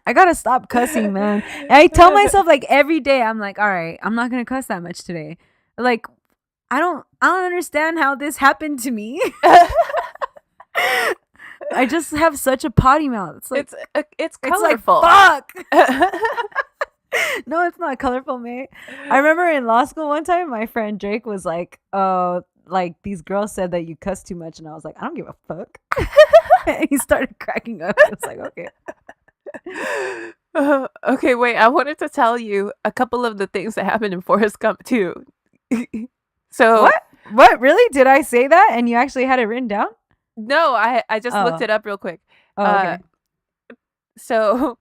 Speaker 1: I gotta stop cussing, man. And I tell myself like every day, I'm like, all right, I'm not gonna cuss that much today. Like, I don't understand how this happened to me. I just have such a potty mouth. It's like
Speaker 3: it's
Speaker 1: it's like
Speaker 3: colorful.
Speaker 1: fuck. No, it's not colorful, mate. I remember in law school one time, my friend Drake was like, "Oh, like these girls said that you cuss too much," and I was like, "I don't give a fuck." And he started cracking up. I was like, "Okay."
Speaker 3: Okay, wait. I wanted to tell you a couple of the things that happened in Forrest Gump too. So
Speaker 1: What? What? Really? Did I say that? And you actually had it written down?
Speaker 3: no, I just looked
Speaker 1: Oh.
Speaker 3: it up real quick.
Speaker 1: Oh, okay.
Speaker 3: So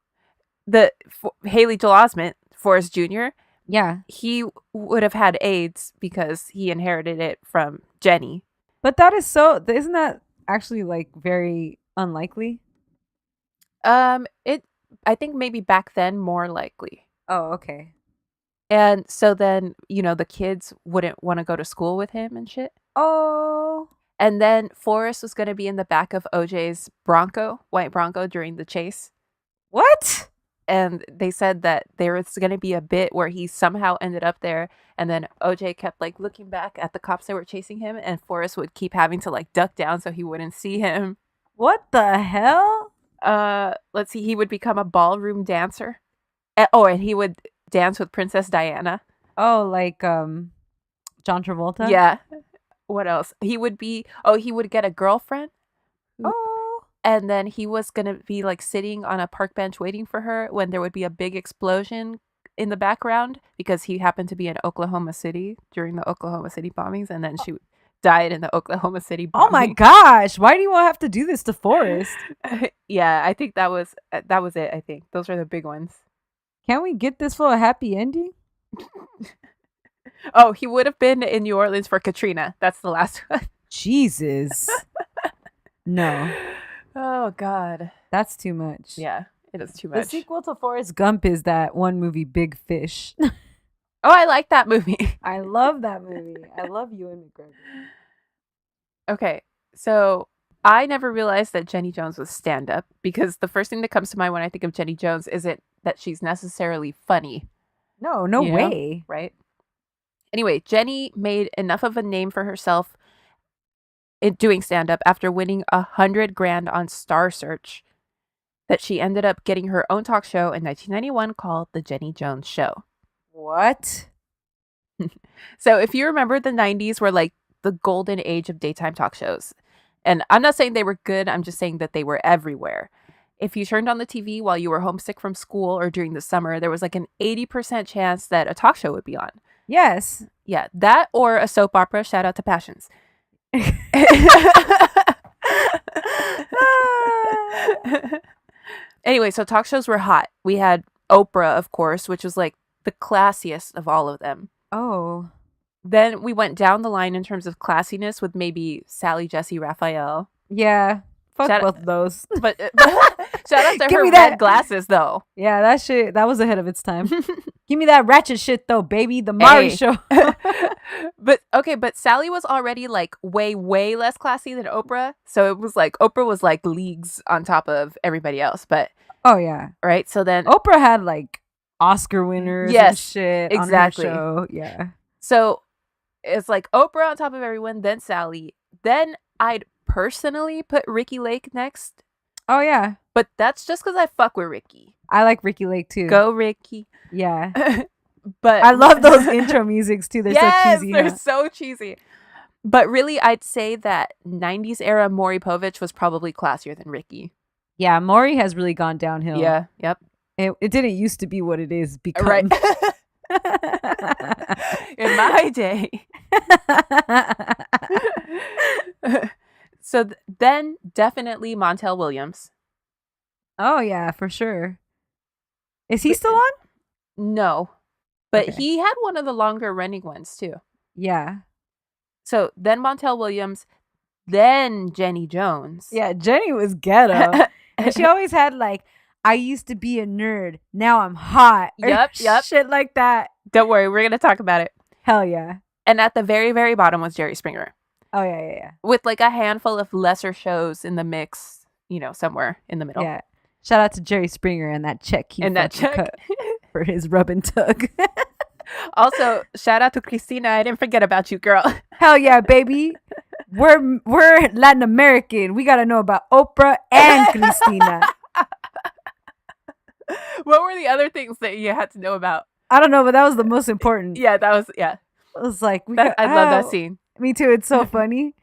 Speaker 3: Haley Joel Osment, Forrest Jr.,
Speaker 1: Yeah.
Speaker 3: he would have had AIDS because he inherited it from Jenny.
Speaker 1: But that is isn't that actually like very unlikely?
Speaker 3: I think maybe back then more likely.
Speaker 1: Oh, okay.
Speaker 3: And so then, the kids wouldn't want to go to school with him and shit.
Speaker 1: Oh.
Speaker 3: And then Forrest was going to be in the back of OJ's white Bronco during the chase.
Speaker 1: What?
Speaker 3: And they said that there was going to be a bit where he somehow ended up there. And then OJ kept like looking back at the cops that were chasing him. And Forrest would keep having to like duck down so he wouldn't see him.
Speaker 1: What the hell?
Speaker 3: Let's see. He would become a ballroom dancer. And he would dance with Princess Diana.
Speaker 1: Oh, like John Travolta?
Speaker 3: Yeah. What else? He would get a girlfriend.
Speaker 1: Oh.
Speaker 3: And then he was going to be like sitting on a park bench waiting for her when there would be a big explosion in the background because he happened to be in Oklahoma City during the Oklahoma City bombings. And then she died in the Oklahoma City bombing.
Speaker 1: Oh my gosh. Why do you have to do this to Forrest?
Speaker 3: Yeah, I think that was it. I think those are the big ones.
Speaker 1: Can't we get this for a happy ending?
Speaker 3: Oh, he would have been in New Orleans for Katrina. That's the last one.
Speaker 1: Jesus. No.
Speaker 3: Oh, God.
Speaker 1: That's too much.
Speaker 3: Yeah, it is too
Speaker 1: The
Speaker 3: much.
Speaker 1: sequel to Forrest Gump is that one movie, Big Fish.
Speaker 3: Oh, I like that movie.
Speaker 1: I love that movie. I love Ewan McGregor.
Speaker 3: Okay, so I never realized that Jenny Jones was stand-up because the first thing that comes to mind when I think of Jenny Jones isn't that she's necessarily funny.
Speaker 1: No
Speaker 3: You know?
Speaker 1: way.
Speaker 3: Right? Anyway, Jenny made enough of a name for herself in doing stand-up after winning $100,000 on Star Search that she ended up getting her own talk show in 1991 called The Jenny Jones Show.
Speaker 1: What?
Speaker 3: So if you remember, the 90s were like the golden age of daytime talk shows. And I'm not saying they were good. I'm just saying that they were everywhere. If you turned on the TV while you were homesick from school or during the summer, there was like an 80% chance that a talk show would be on.
Speaker 1: Yes.
Speaker 3: Yeah, that or a soap opera. Shout out to Passions. Anyway, so talk shows were hot. We had Oprah, of course, which was like the classiest of all of them.
Speaker 1: Oh.
Speaker 3: Then we went down the line in terms of classiness with maybe Sally, Jesse, Raphael.
Speaker 1: Yeah. Fuck
Speaker 3: Shout-
Speaker 1: both of those.
Speaker 3: But shout out to
Speaker 1: Give
Speaker 3: her
Speaker 1: me
Speaker 3: red
Speaker 1: that.
Speaker 3: glasses, though.
Speaker 1: Yeah, that was ahead of its time. Give me that ratchet shit though, baby. The Mari
Speaker 3: Hey.
Speaker 1: show.
Speaker 3: But Sally was already like way, way less classy than Oprah. So it was like Oprah was like leagues on top of everybody else. But
Speaker 1: Oh yeah.
Speaker 3: right. So then
Speaker 1: Oprah had like Oscar winners and
Speaker 3: Yes,
Speaker 1: shit
Speaker 3: exactly.
Speaker 1: on her show. Yeah.
Speaker 3: So it's like Oprah on top of everyone, then Sally. Then I'd personally put Ricky Lake next.
Speaker 1: Oh yeah.
Speaker 3: But that's just because I fuck with Ricky.
Speaker 1: I like Ricky Lake too.
Speaker 3: Go Ricky.
Speaker 1: Yeah.
Speaker 3: But
Speaker 1: I love those intro musics too. They're
Speaker 3: yes,
Speaker 1: so cheesy.
Speaker 3: they're
Speaker 1: huh?
Speaker 3: so cheesy. But really, I'd say that 90s era Maury Povich was probably classier than Ricky.
Speaker 1: Yeah, Maury has really gone downhill.
Speaker 3: Yeah, yep.
Speaker 1: It didn't used to be what it is become.
Speaker 3: Right. In my day. So then definitely Montel Williams.
Speaker 1: Oh yeah, for sure. Is he still on?
Speaker 3: No. But
Speaker 1: Okay.
Speaker 3: he had one of the longer running ones too.
Speaker 1: Yeah.
Speaker 3: So then Montel Williams, then Jenny Jones.
Speaker 1: Yeah, Jenny was ghetto. And she always had like, I used to be a nerd. Now I'm hot. or
Speaker 3: Yep.
Speaker 1: Shit like that.
Speaker 3: Don't worry, we're going to talk about it.
Speaker 1: Hell yeah.
Speaker 3: And at the very, very bottom was Jerry Springer.
Speaker 1: Oh yeah.
Speaker 3: With like a handful of lesser shows in the mix, somewhere in the middle.
Speaker 1: Yeah. Shout out to Jerry Springer and that check he
Speaker 3: And that
Speaker 1: fucking
Speaker 3: check.
Speaker 1: cut for his rub and tug.
Speaker 3: Also, shout out to Christina. I didn't forget about you, girl.
Speaker 1: Hell yeah, baby. we're Latin American. We got to know about Oprah and Christina.
Speaker 3: What were the other things that you had to know about?
Speaker 1: I don't know, but that was the most important.
Speaker 3: Yeah, that was, yeah.
Speaker 1: It was like,
Speaker 3: I love that scene.
Speaker 1: Me too. It's so funny.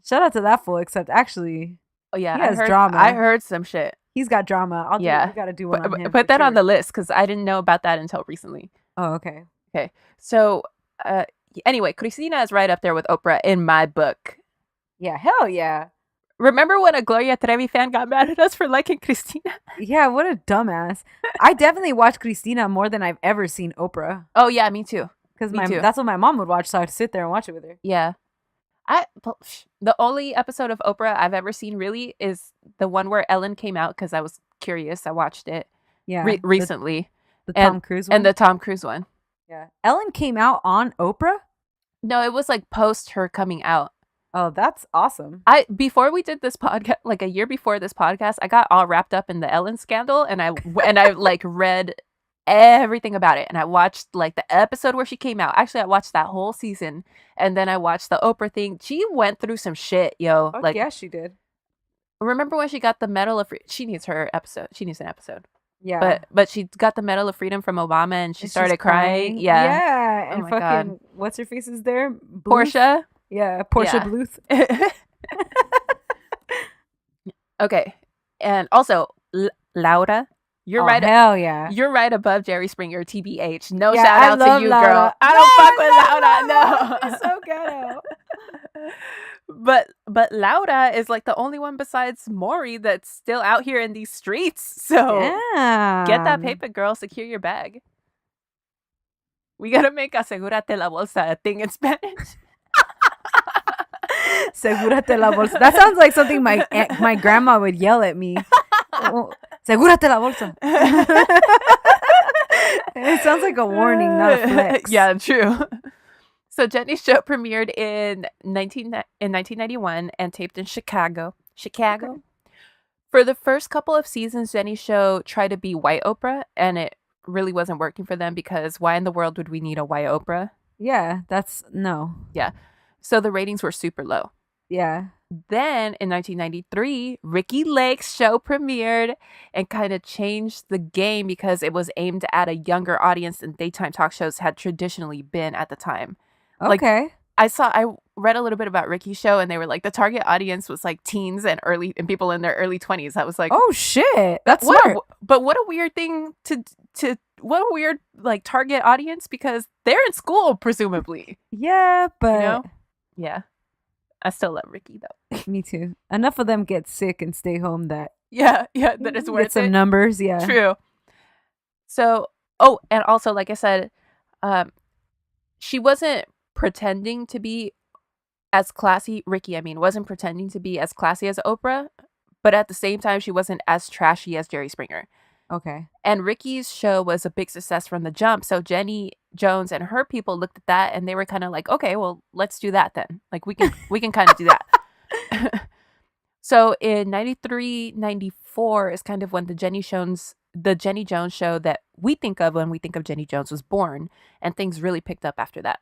Speaker 1: Shout out to that fool, except actually,
Speaker 3: Oh, yeah.
Speaker 1: he has drama.
Speaker 3: I heard some shit.
Speaker 1: He's got drama. We got to do one on him.
Speaker 3: Put that on the list because I didn't know about that until recently.
Speaker 1: Oh, okay.
Speaker 3: Okay. So, anyway, Christina is right up there with Oprah in my book.
Speaker 1: Yeah, hell yeah.
Speaker 3: Remember when a Gloria Trevi fan got mad at us for liking Christina?
Speaker 1: Yeah, what a dumbass. I definitely watched Christina more than I've ever seen Oprah.
Speaker 3: Oh, yeah, me too.
Speaker 1: Because that's what my mom would watch, so I'd sit there and watch it with her.
Speaker 3: Yeah. The only episode of Oprah I've ever seen really is the one where Ellen came out because I was curious. I watched it recently.
Speaker 1: The Tom Cruise one?
Speaker 3: And the Tom Cruise one.
Speaker 1: Yeah. Ellen came out on Oprah?
Speaker 3: No, it was like post her coming out.
Speaker 1: Oh, that's awesome.
Speaker 3: Before we did this podcast, like a year before this podcast, I got all wrapped up in the Ellen scandal and I like read everything about it. And I watched like the episode where she came out. Actually, I watched that whole season and then I watched the Oprah thing. She went through some shit, yo.
Speaker 1: Like, yeah, she did.
Speaker 3: Remember when she got the Medal of Freedom? She needs an episode.
Speaker 1: Yeah.
Speaker 3: But she got the Medal of Freedom from Obama and she started crying. Yeah.
Speaker 1: Yeah.
Speaker 3: Oh
Speaker 1: And
Speaker 3: my
Speaker 1: fucking,
Speaker 3: God.
Speaker 1: what's her face is there? Bluth?
Speaker 3: Portia.
Speaker 1: Yeah, Portia
Speaker 3: Yeah.
Speaker 1: Bluth.
Speaker 3: Okay. And also, Laura, you're right.
Speaker 1: Hell yeah.
Speaker 3: You're right above Jerry Springer, TBH. No
Speaker 1: Yeah,
Speaker 3: shout
Speaker 1: I
Speaker 3: out to
Speaker 1: love
Speaker 3: you,
Speaker 1: Laura.
Speaker 3: girl. I don't fuck with Laura. No.
Speaker 1: It's so ghetto.
Speaker 3: But Laura is like the only one besides Maury that's still out here in these streets. So get that paper, girl. Secure your bag. We gotta make asegúrate la bolsa a thing in Spanish.
Speaker 1: Segúrate la bolsa. That sounds like something my grandma would yell at me. Segúrate la bolsa. It sounds like a warning, not a flex.
Speaker 3: Yeah, true. So Jenny's show premiered in 1991 and taped in Chicago.
Speaker 1: Okay.
Speaker 3: For the first couple of seasons, Jenny's show tried to be white Oprah, and it really wasn't working for them because why in the world would we need a white Oprah?
Speaker 1: Yeah, that's no.
Speaker 3: Yeah. So the ratings were super low.
Speaker 1: Yeah.
Speaker 3: Then in 1993, Ricky Lake's show premiered and kind of changed the game because it was aimed at a younger audience than daytime talk shows had traditionally been at the time.
Speaker 1: Okay.
Speaker 3: Like, I read a little bit about Ricky's show and they were like the target audience was like teens and people in their early 20s. I was like,
Speaker 1: oh shit, that's smart.
Speaker 3: But what a weird thing what a weird like target audience because they're in school presumably.
Speaker 1: Yeah, but
Speaker 3: you know? Yeah. I still love Ricky though.
Speaker 1: Me too. Enough of them get sick and stay home that
Speaker 3: that it's worth
Speaker 1: get some
Speaker 3: it.
Speaker 1: numbers. Yeah,
Speaker 3: True. So, and also like I said, she wasn't pretending to be as classy. Ricky, I mean, wasn't pretending to be as classy as Oprah, but at the same time, she wasn't as trashy as Jerry Springer.
Speaker 1: Okay.
Speaker 3: And Ricky's show was a big success from the jump. So Jenny Jones and her people looked at that and they were kind of like, okay, well, let's do that then. Like we can kind of do that. So in 93, 94 is kind of when the Jenny Jones show that we think of when we think of Jenny Jones was born, and things really picked up after that.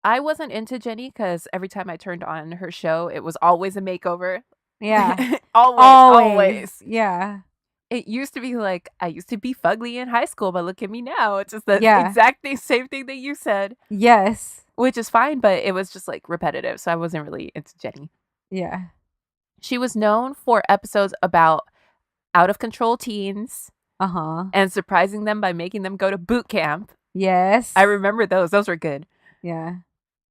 Speaker 3: I wasn't into Jenny because every time I turned on her show, it was always a makeover.
Speaker 1: Yeah.
Speaker 3: always.
Speaker 1: Yeah.
Speaker 3: It used to be like, I used to be fugly in high school, but look at me now. It's just the exact same thing that you said.
Speaker 1: Yes.
Speaker 3: Which is fine, but it was just like repetitive. So I wasn't really into Jenny.
Speaker 1: Yeah.
Speaker 3: She was known for episodes about out of control teens.
Speaker 1: Uh-huh.
Speaker 3: And surprising them by making them go to boot camp.
Speaker 1: Yes.
Speaker 3: I remember those. Those were good.
Speaker 1: Yeah.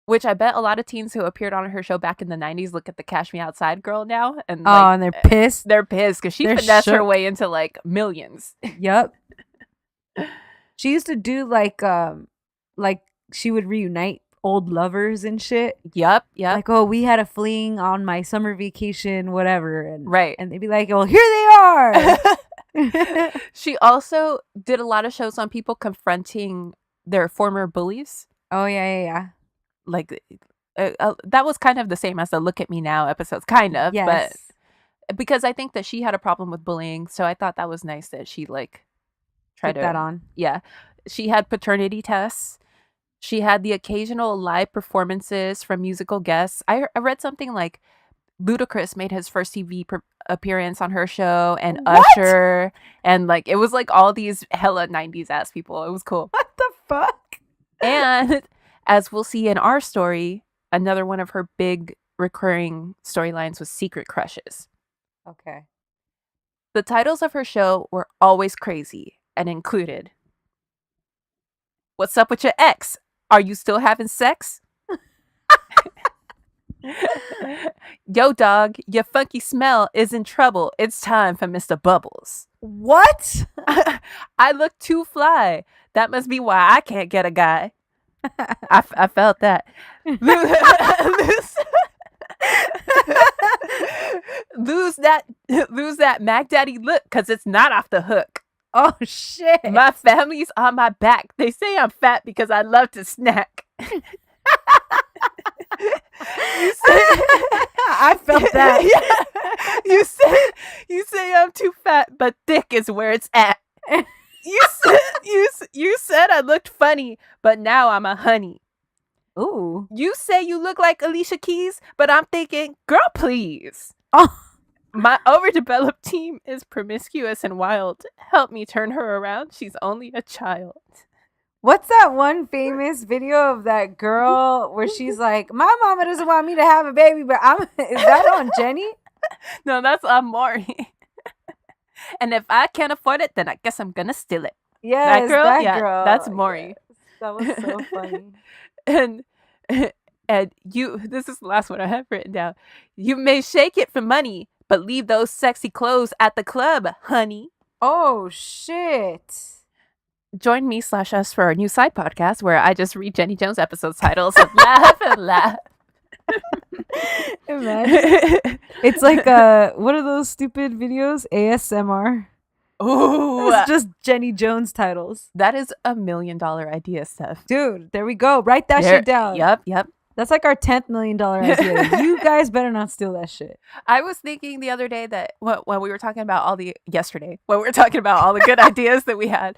Speaker 3: Which I bet a lot of teens who appeared on her show back in the 90s look at the Cash Me Outside girl now. And
Speaker 1: and they're pissed.
Speaker 3: They're pissed because she finessed her way into like millions.
Speaker 1: Yep. She used to do like she would reunite old lovers and shit.
Speaker 3: Yep.
Speaker 1: Like, oh, we had a fling on my summer vacation, whatever. And,
Speaker 3: right.
Speaker 1: And they'd be like, well, here they are.
Speaker 3: She also did a lot of shows on people confronting their former bullies.
Speaker 1: Oh, yeah.
Speaker 3: Like, that was kind of the same as the Look at Me Now episodes, kind of.
Speaker 1: Yes.
Speaker 3: But because I think that she had a problem with bullying, so I thought that was nice that she, like, tried
Speaker 1: that on.
Speaker 3: Yeah. She had paternity tests. She had the occasional live performances from musical guests. I read something like Ludacris made his first TV appearance on her show, and
Speaker 1: What?
Speaker 3: Usher, and like it was like all these hella 90s ass people. It was cool.
Speaker 1: What the fuck?
Speaker 3: And as we'll see in our story, another one of her big recurring storylines was secret crushes.
Speaker 1: Okay.
Speaker 3: The titles of her show were always crazy and included "What's up with your ex? Are you still having sex?" "Yo, dog, your funky smell is in trouble. It's time for Mr. Bubbles."
Speaker 1: What?
Speaker 3: "I look too fly. That must be why I can't get a guy." I felt that. Lose that Mac Daddy look, cause it's not off the hook.
Speaker 1: Oh shit.
Speaker 3: My family's on my back. They say I'm fat because I love to snack.
Speaker 1: I felt that.
Speaker 3: Yeah. You say I'm too fat, but thick is where it's at. You said I looked funny, but now I'm a honey.
Speaker 1: Ooh.
Speaker 3: You say you look like Alicia Keys, but I'm thinking, girl, please.
Speaker 1: Oh.
Speaker 3: My overdeveloped team is promiscuous and wild. Help me turn her around. She's only a child.
Speaker 1: What's that one famous video of that girl where she's like, my mama doesn't want me to have a baby, but is that on Jenny?
Speaker 3: No, that's on Maury. And if I can't afford it, then I guess I'm gonna steal it.
Speaker 1: Yes, that
Speaker 3: Yeah,
Speaker 1: girl.
Speaker 3: that's Maury.
Speaker 1: Yes, that was so funny.
Speaker 3: And you, this is the last one I have written down. You may shake it for money, but leave those sexy clothes at the club, honey.
Speaker 1: Oh shit.
Speaker 3: Join me /us for our new side podcast where I just read Jenny Jones episodes titles and laugh and laugh.
Speaker 1: Imagine. It's like what are those stupid videos? ASMR.
Speaker 3: Ooh,
Speaker 1: It's just Jenny Jones titles.
Speaker 3: that is $1 million idea, Steph.
Speaker 1: Dude, there we go. Write that shit down.
Speaker 3: Yep.
Speaker 1: That's like our $10th million idea. You guys better not steal that shit.
Speaker 3: I was thinking the other day that when we were talking about yesterday, when we were talking about all the good ideas that we had,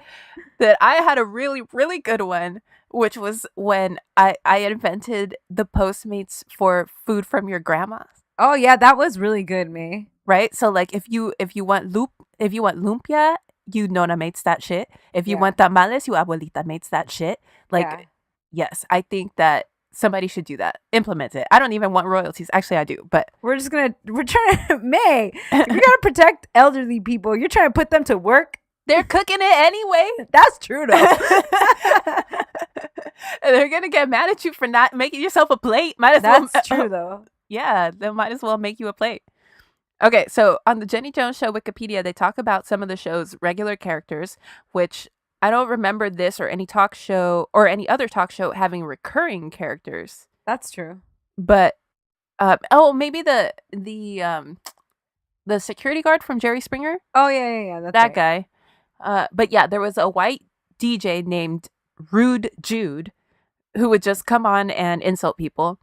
Speaker 3: that I had a really, really good one, which was when I invented the Postmates for food from your grandma.
Speaker 1: Oh yeah, that was really good, May.
Speaker 3: Right? So like if you want lumpia, you nona mates that shit. If you want tamales, you abuelita mates that shit. Like, yes, I think that somebody should do that. Implement it. I don't even want royalties. Actually, I do, but
Speaker 1: we're trying to, May, if you're gonna protect elderly people, you're trying to put them to work.
Speaker 3: They're cooking it anyway.
Speaker 1: That's true though.
Speaker 3: And they're gonna get mad at you for not making yourself a plate.
Speaker 1: That's true though.
Speaker 3: Yeah, they might as well make you a plate. Okay, so on the Jenny Jones Show Wikipedia, they talk about some of the show's regular characters, which I don't remember this or any talk show or any other talk show having recurring characters.
Speaker 1: That's true.
Speaker 3: But maybe the security guard from Jerry Springer.
Speaker 1: Oh yeah. That's
Speaker 3: that
Speaker 1: right.
Speaker 3: guy. But yeah, there was a white DJ named Rude Jude who would just come on and insult people.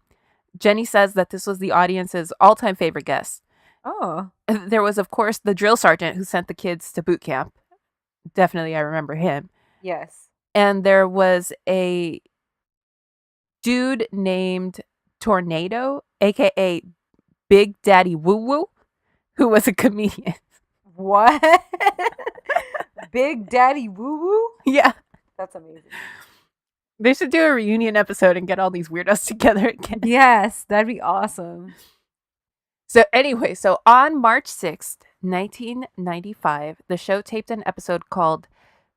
Speaker 3: Jenny says that this was the audience's all-time favorite guest.
Speaker 1: Oh.
Speaker 3: There was, of course, the drill sergeant who sent the kids to boot camp. Definitely, I remember him.
Speaker 1: Yes.
Speaker 3: And there was a dude named Tornado, a.k.a. Big Daddy Woo Woo, who was a comedian.
Speaker 1: What? Big Daddy Woo Woo?
Speaker 3: Yeah.
Speaker 1: That's amazing.
Speaker 3: They should do a reunion episode and get all these weirdos together again.
Speaker 1: Yes, that'd be awesome.
Speaker 3: So anyway, on March 6th, 1995, the show taped an episode called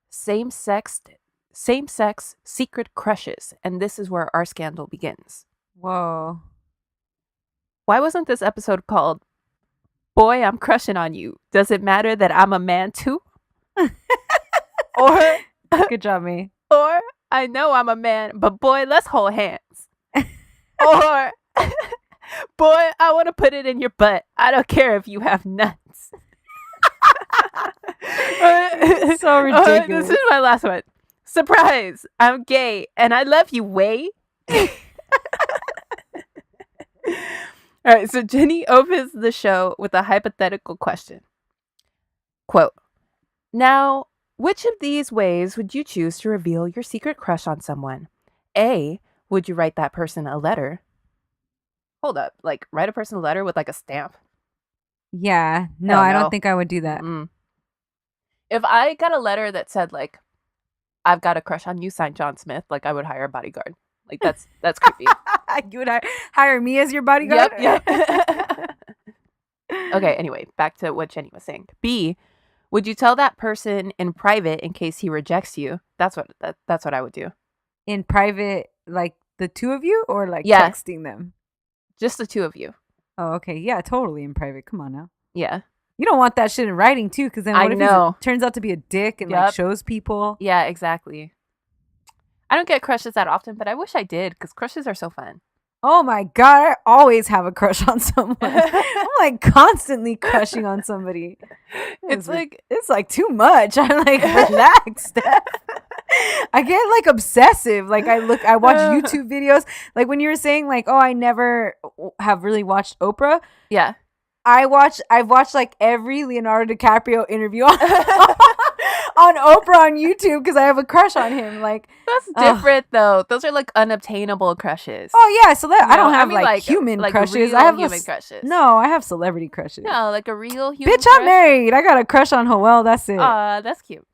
Speaker 3: Same-Sex Secret Crushes, and this is where our scandal begins.
Speaker 1: Whoa.
Speaker 3: Why wasn't this episode called Boy, I'm Crushing on You? Does it matter that I'm a man too? Or
Speaker 1: good job, me.
Speaker 3: Or I know I'm a man, but boy, let's hold hands. Or boy, I want to put it in your butt. I don't care if you have nuts.
Speaker 1: So ridiculous.
Speaker 3: This is my last one. Surprise, I'm gay and I love you, way. All right, so Jenny opens the show with a hypothetical question. Quote, now, which of these ways would you choose to reveal your secret crush on someone? A, would you write that person a letter? Hold up. Like, write a person a letter with like a stamp?
Speaker 1: Yeah. No,
Speaker 3: Hell
Speaker 1: I
Speaker 3: no.
Speaker 1: don't think I would do that.
Speaker 3: Mm. If I got a letter that said like, I've got a crush on you, signed John Smith, like I would hire a bodyguard. Like that's creepy.
Speaker 1: You would hire me as your bodyguard?
Speaker 3: Yep. Okay, anyway, back to what Jenny was saying. B, would you tell that person in private in case he rejects you? That's what I would do.
Speaker 1: In private, like the two of you, or like
Speaker 3: Yeah.
Speaker 1: texting them?
Speaker 3: Just the two of you.
Speaker 1: Oh, okay. Yeah, totally in private. Come on now.
Speaker 3: Yeah.
Speaker 1: You don't want that shit in writing too, because then
Speaker 3: I
Speaker 1: what if
Speaker 3: know.
Speaker 1: he turns out to be a dick and like
Speaker 3: Yep.
Speaker 1: shows people?
Speaker 3: Yeah, exactly. I don't get crushes that often, but I wish I did because crushes are so fun.
Speaker 1: Oh my god, I always have a crush on someone. I'm like constantly crushing on somebody.
Speaker 3: It's like
Speaker 1: it's like too much. I'm like, relax, Steph. I get like obsessive. Like I watch YouTube videos. Like when you were saying like, oh, I never have really watched Oprah.
Speaker 3: yeah.
Speaker 1: I've watched like every Leonardo DiCaprio interview on Oprah on YouTube because I have a crush on him. Like
Speaker 3: That's different though. Those are like unobtainable crushes.
Speaker 1: oh yeah, so that I don't have
Speaker 3: I mean,
Speaker 1: like human
Speaker 3: like
Speaker 1: crushes.
Speaker 3: real
Speaker 1: I have
Speaker 3: human crushes.
Speaker 1: No, I have celebrity crushes.
Speaker 3: No, like a real human
Speaker 1: Bitch,
Speaker 3: crush.
Speaker 1: I'm married. I got a crush on Hoel. That's it.
Speaker 3: That's cute.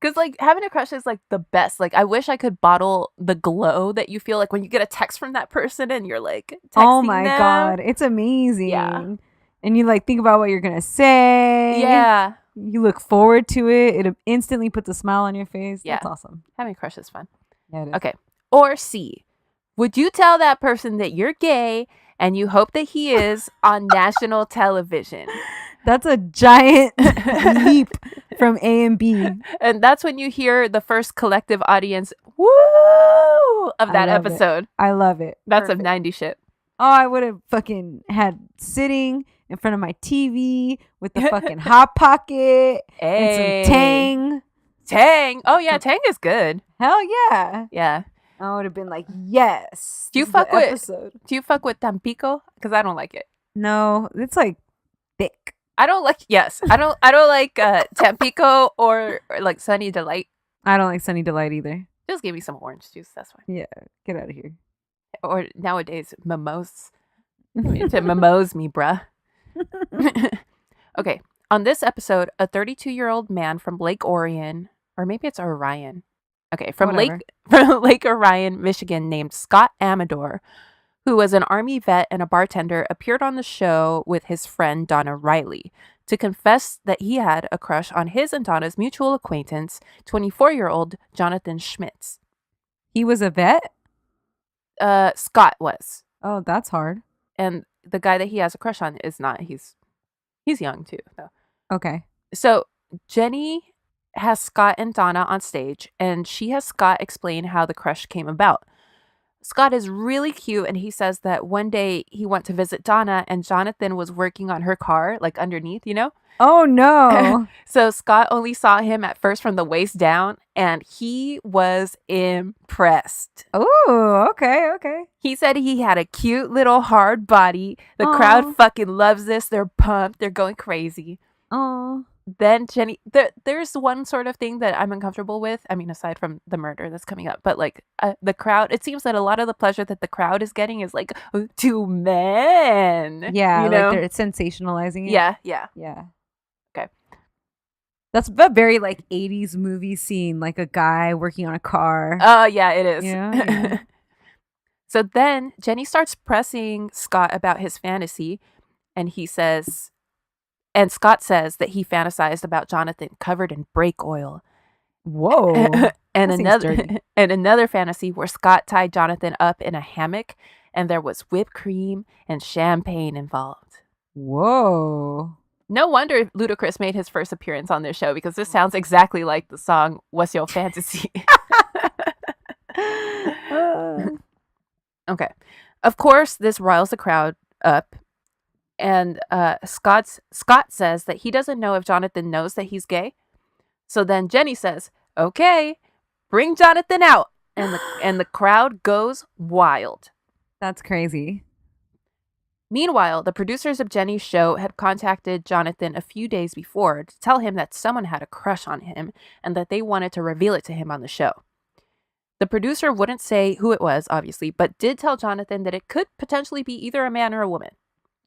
Speaker 3: Because like having a crush is like the best. Like I wish I could bottle the glow that you feel like when you get a text from that person and you're like texting
Speaker 1: oh my
Speaker 3: them.
Speaker 1: god, it's amazing.
Speaker 3: Yeah.
Speaker 1: And you like think about what you're gonna say.
Speaker 3: Yeah.
Speaker 1: You look forward to it. It instantly puts a smile on your face.
Speaker 3: Yeah.
Speaker 1: That's awesome.
Speaker 3: Having a crush is fun.
Speaker 1: Yeah, it is.
Speaker 3: Okay. Or C, would you tell that person that you're gay and you hope that he is on national television?
Speaker 1: That's a giant leap from A and B.
Speaker 3: And that's when you hear the first collective audience woo of that
Speaker 1: love it.
Speaker 3: episode.
Speaker 1: I love it.
Speaker 3: That's
Speaker 1: Perfect.
Speaker 3: some 90s shit.
Speaker 1: Oh, I would have fucking had sitting in front of my TV with the fucking Hot Pocket
Speaker 3: Hey.
Speaker 1: and some Tang.
Speaker 3: Tang. Oh yeah, Tang is good.
Speaker 1: Hell yeah.
Speaker 3: Yeah.
Speaker 1: I would have been like, yes.
Speaker 3: Do you
Speaker 1: this is the
Speaker 3: fuck with-
Speaker 1: episode.
Speaker 3: Do you fuck with Tampico? Because I don't like it.
Speaker 1: No, it's like thick.
Speaker 3: I don't like I don't like Tampico or like Sunny Delight.
Speaker 1: I don't like Sunny Delight either.
Speaker 3: Just give me some orange juice. That's fine.
Speaker 1: Yeah, get out of here.
Speaker 3: Or nowadays, mimose. To mimose me, bruh. Okay. On this episode, a 32-year-old man from Lake Orion, or maybe it's Orion. Okay, from
Speaker 1: Whatever.
Speaker 3: Lake Orion, Michigan, named Scott Amador, who was an Army vet and a bartender, appeared on the show with his friend Donna Riley to confess that he had a crush on his and Donna's mutual acquaintance, 24-year-old Jonathan Schmitz.
Speaker 1: He was a vet?
Speaker 3: Scott was.
Speaker 1: Oh, that's hard.
Speaker 3: And the guy that he has a crush on is not. He's young too, though.
Speaker 1: Okay.
Speaker 3: So Jenny has Scott and Donna on stage, and she has Scott explain how the crush came about. Scott is really cute, and he says that one day he went to visit Donna, and Jonathan was working on her car, like underneath, you know?
Speaker 1: Oh, no.
Speaker 3: So Scott only saw him at first from the waist down, and he was impressed.
Speaker 1: Oh, okay, okay.
Speaker 3: He said he had a cute little hard body. The
Speaker 1: Aw.
Speaker 3: crowd fucking loves this. They're pumped. They're going crazy.
Speaker 1: Oh.
Speaker 3: Then Jenny, there's one sort of thing that I'm uncomfortable with. I mean, aside from the murder that's coming up, but like the crowd, it seems that a lot of the pleasure that the crowd is getting is like to men.
Speaker 1: Yeah,
Speaker 3: you
Speaker 1: like
Speaker 3: know?
Speaker 1: they're sensationalizing it.
Speaker 3: Yeah.
Speaker 1: Yeah.
Speaker 3: Okay.
Speaker 1: That's a very like 80s movie scene, like a guy working on a car.
Speaker 3: Oh, yeah, it is.
Speaker 1: Yeah.
Speaker 3: So then Jenny starts pressing Scott about his fantasy, and Scott says that he fantasized about Jonathan covered in brake oil.
Speaker 1: Whoa.
Speaker 3: and
Speaker 1: That seems
Speaker 3: another
Speaker 1: dirty.
Speaker 3: and another fantasy where Scott tied Jonathan up in a hammock, and there was whipped cream and champagne involved.
Speaker 1: Whoa.
Speaker 3: No wonder Ludacris made his first appearance on this show, because this sounds exactly like the song "What's Your Fantasy." Okay. Of course, this riles the crowd up. And Scott says that he doesn't know if Jonathan knows that he's gay. So then Jenny says, "Okay, bring Jonathan out." And the crowd goes wild.
Speaker 1: That's crazy.
Speaker 3: Meanwhile, the producers of Jenny's show had contacted Jonathan a few days before to tell him that someone had a crush on him and that they wanted to reveal it to him on the show. The producer wouldn't say who it was, obviously, but did tell Jonathan that it could potentially be either a man or a woman.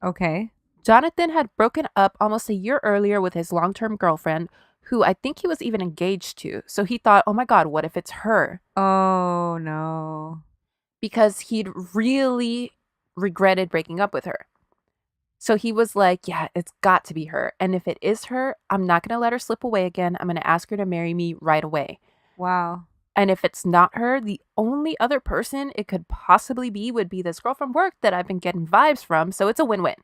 Speaker 1: Okay.
Speaker 3: Jonathan had broken up almost a year earlier with his long-term girlfriend, who I think he was even engaged to. So he thought, oh my God, what if it's her?
Speaker 1: Oh, no.
Speaker 3: Because he'd really regretted breaking up with her. So he was like, yeah, it's got to be her. And if it is her, I'm not going to let her slip away again. I'm going to ask her to marry me right away.
Speaker 1: Wow.
Speaker 3: And if it's not her, the only other person it could possibly be would be this girl from work that I've been getting vibes from. So it's a win-win.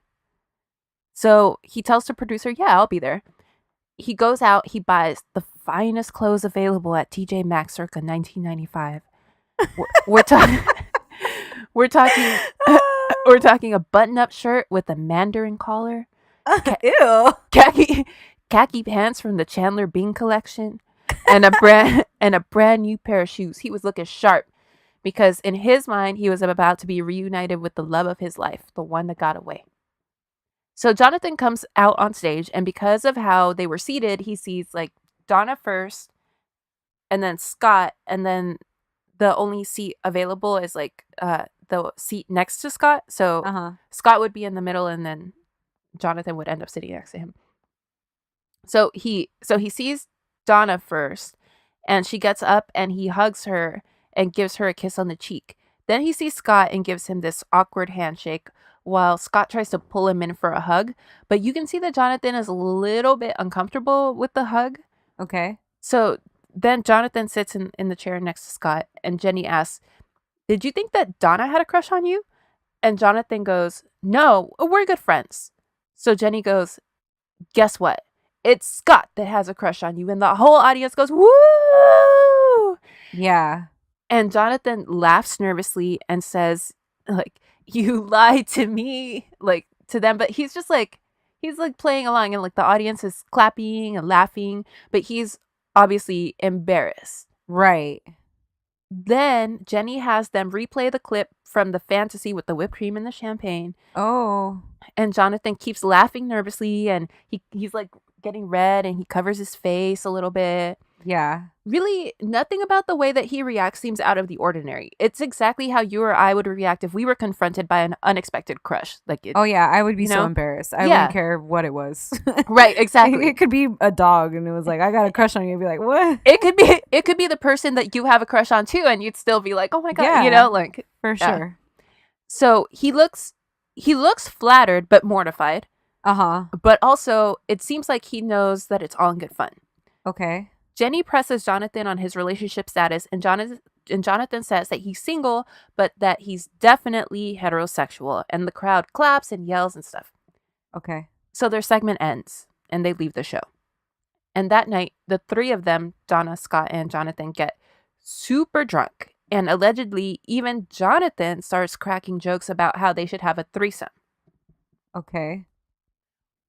Speaker 3: So he tells the producer, yeah, I'll be there. He goes out, he buys the finest clothes available at TJ Maxx circa 1995. We're talking we're talking a button-up shirt with a mandarin collar,
Speaker 1: Ew.
Speaker 3: khaki pants from the Chandler Bing collection, and a brand new pair of shoes. He was looking sharp because in his mind he was about to be reunited with the love of his life, the one that got away. So Jonathan comes out on stage, and because of how they were seated, he sees like Donna first, and then Scott, and then the only seat available is like the seat next to Scott. So Scott would be in the middle, and then Jonathan would end up sitting next to him. So he sees Donna first, and she gets up and he hugs her and gives her a kiss on the cheek. Then he sees Scott and gives him this awkward handshake while Scott tries to pull him in for a hug. But you can see that Jonathan is a little bit uncomfortable with the hug.
Speaker 1: Okay.
Speaker 3: So then Jonathan sits in the chair next to Scott, and Jenny asks, did you think that Donna had a crush on you? And Jonathan goes, no, we're good friends. So Jenny goes, guess what? It's Scott that has a crush on you. And the whole audience goes, woo!
Speaker 1: Yeah.
Speaker 3: And Jonathan laughs nervously and says, like, you lied to me, like, to them. But he's just like, he's like playing along, and like the audience is clapping and laughing, but he's obviously embarrassed.
Speaker 1: Right.
Speaker 3: Then Jenny has them replay the clip from the fantasy with the whipped cream and the champagne.
Speaker 1: Oh.
Speaker 3: And Jonathan keeps laughing nervously, and he's like getting red, and he covers his face a little bit.
Speaker 1: Yeah.
Speaker 3: Really, nothing about the way that he reacts seems out of the ordinary. It's exactly how you or I would react if we were confronted by an unexpected crush. Like,
Speaker 1: Oh yeah, I would be
Speaker 3: you
Speaker 1: so
Speaker 3: know?
Speaker 1: embarrassed. I
Speaker 3: Yeah.
Speaker 1: wouldn't care what it was.
Speaker 3: Right, exactly.
Speaker 1: It could be a dog, and it was like, I got a crush on you. I'd be like, what?
Speaker 3: It could be the person that you have a crush on too, and you'd still be like, oh my God,
Speaker 1: Yeah.
Speaker 3: you know, like,
Speaker 1: For
Speaker 3: yeah.
Speaker 1: sure.
Speaker 3: So he looks flattered but mortified. But also, it seems like he knows that it's all in good fun.
Speaker 1: Okay.
Speaker 3: Jenny presses Jonathan on his relationship status, and Jonathan says that he's single, but that he's definitely heterosexual. And the crowd claps and yells and stuff.
Speaker 1: Okay.
Speaker 3: So their segment ends, and they leave the show. And that night, the three of them, Donna, Scott, and Jonathan, get super drunk. And allegedly, even Jonathan starts cracking jokes about how they should have a threesome.
Speaker 1: Okay.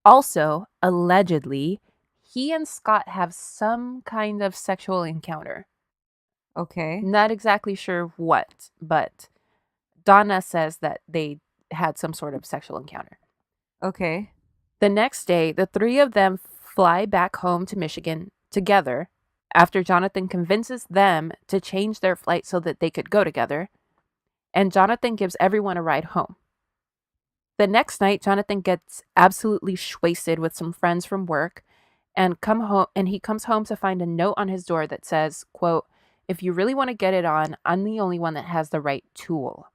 Speaker 3: Also, allegedly, he and Scott have some kind of sexual encounter.
Speaker 1: Okay.
Speaker 3: Not exactly sure what, but Donna says that they had some sort of sexual encounter.
Speaker 1: Okay.
Speaker 3: The next day, the three of them fly back home to Michigan together after Jonathan convinces them to change their flight so that they could go together, and Jonathan gives everyone a ride home. The next night, Jonathan gets absolutely wasted with some friends from work, and he comes home to find a note on his door that says, quote, if you really want to get it on, I'm the only one that has the right tool.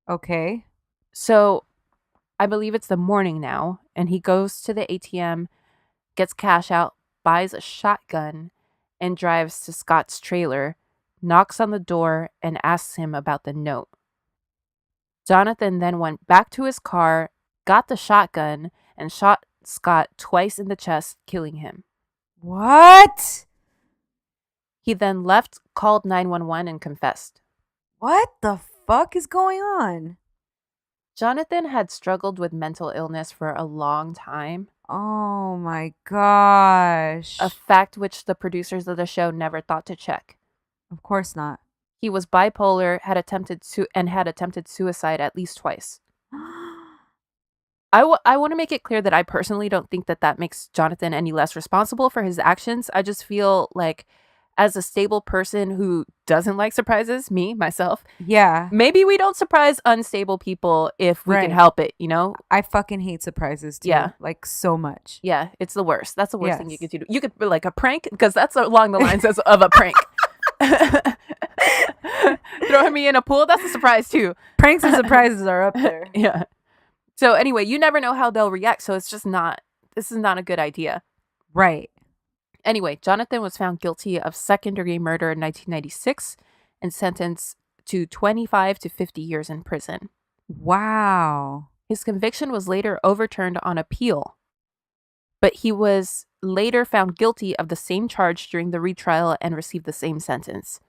Speaker 1: Okay.
Speaker 3: So I believe it's the morning now, and he goes to the ATM, gets cash out, buys a shotgun, and drives to Scott's trailer, knocks on the door, and asks him about the note. Jonathan then went back to his car, got the shotgun, and shot Scott twice in the chest, killing him.
Speaker 1: What?
Speaker 3: He then left, called 911, and confessed.
Speaker 1: What the fuck is going on?
Speaker 3: Jonathan had struggled with mental illness for a long time.
Speaker 1: Oh my gosh.
Speaker 3: A fact which the producers of the show never thought to check.
Speaker 1: Of course not.
Speaker 3: He was bipolar, had attempted suicide at least twice. I want to make it clear that I personally don't think that makes Jonathan any less responsible for his actions. I just feel like as a stable person who doesn't like surprises, myself,
Speaker 1: Yeah.
Speaker 3: maybe we don't surprise unstable people if we can
Speaker 1: Right.
Speaker 3: help it, you know?
Speaker 1: I fucking hate surprises too.
Speaker 3: Yeah.
Speaker 1: Like so much.
Speaker 3: Yeah, it's the worst. That's the worst thing you
Speaker 1: Yes.
Speaker 3: could do. You could like a prank, because that's along the lines of a prank. Throwing me in a pool, that's a surprise too.
Speaker 1: Pranks and surprises are up there.
Speaker 3: Yeah. So anyway, you never know how they'll react. So it's just this is not a good idea.
Speaker 1: Right.
Speaker 3: Anyway, Jonathan was found guilty of second-degree murder in 1996 and sentenced to 25 to 50 years in prison.
Speaker 1: Wow.
Speaker 3: His conviction was later overturned on appeal, but he was later found guilty of the same charge during the retrial and received the same sentence.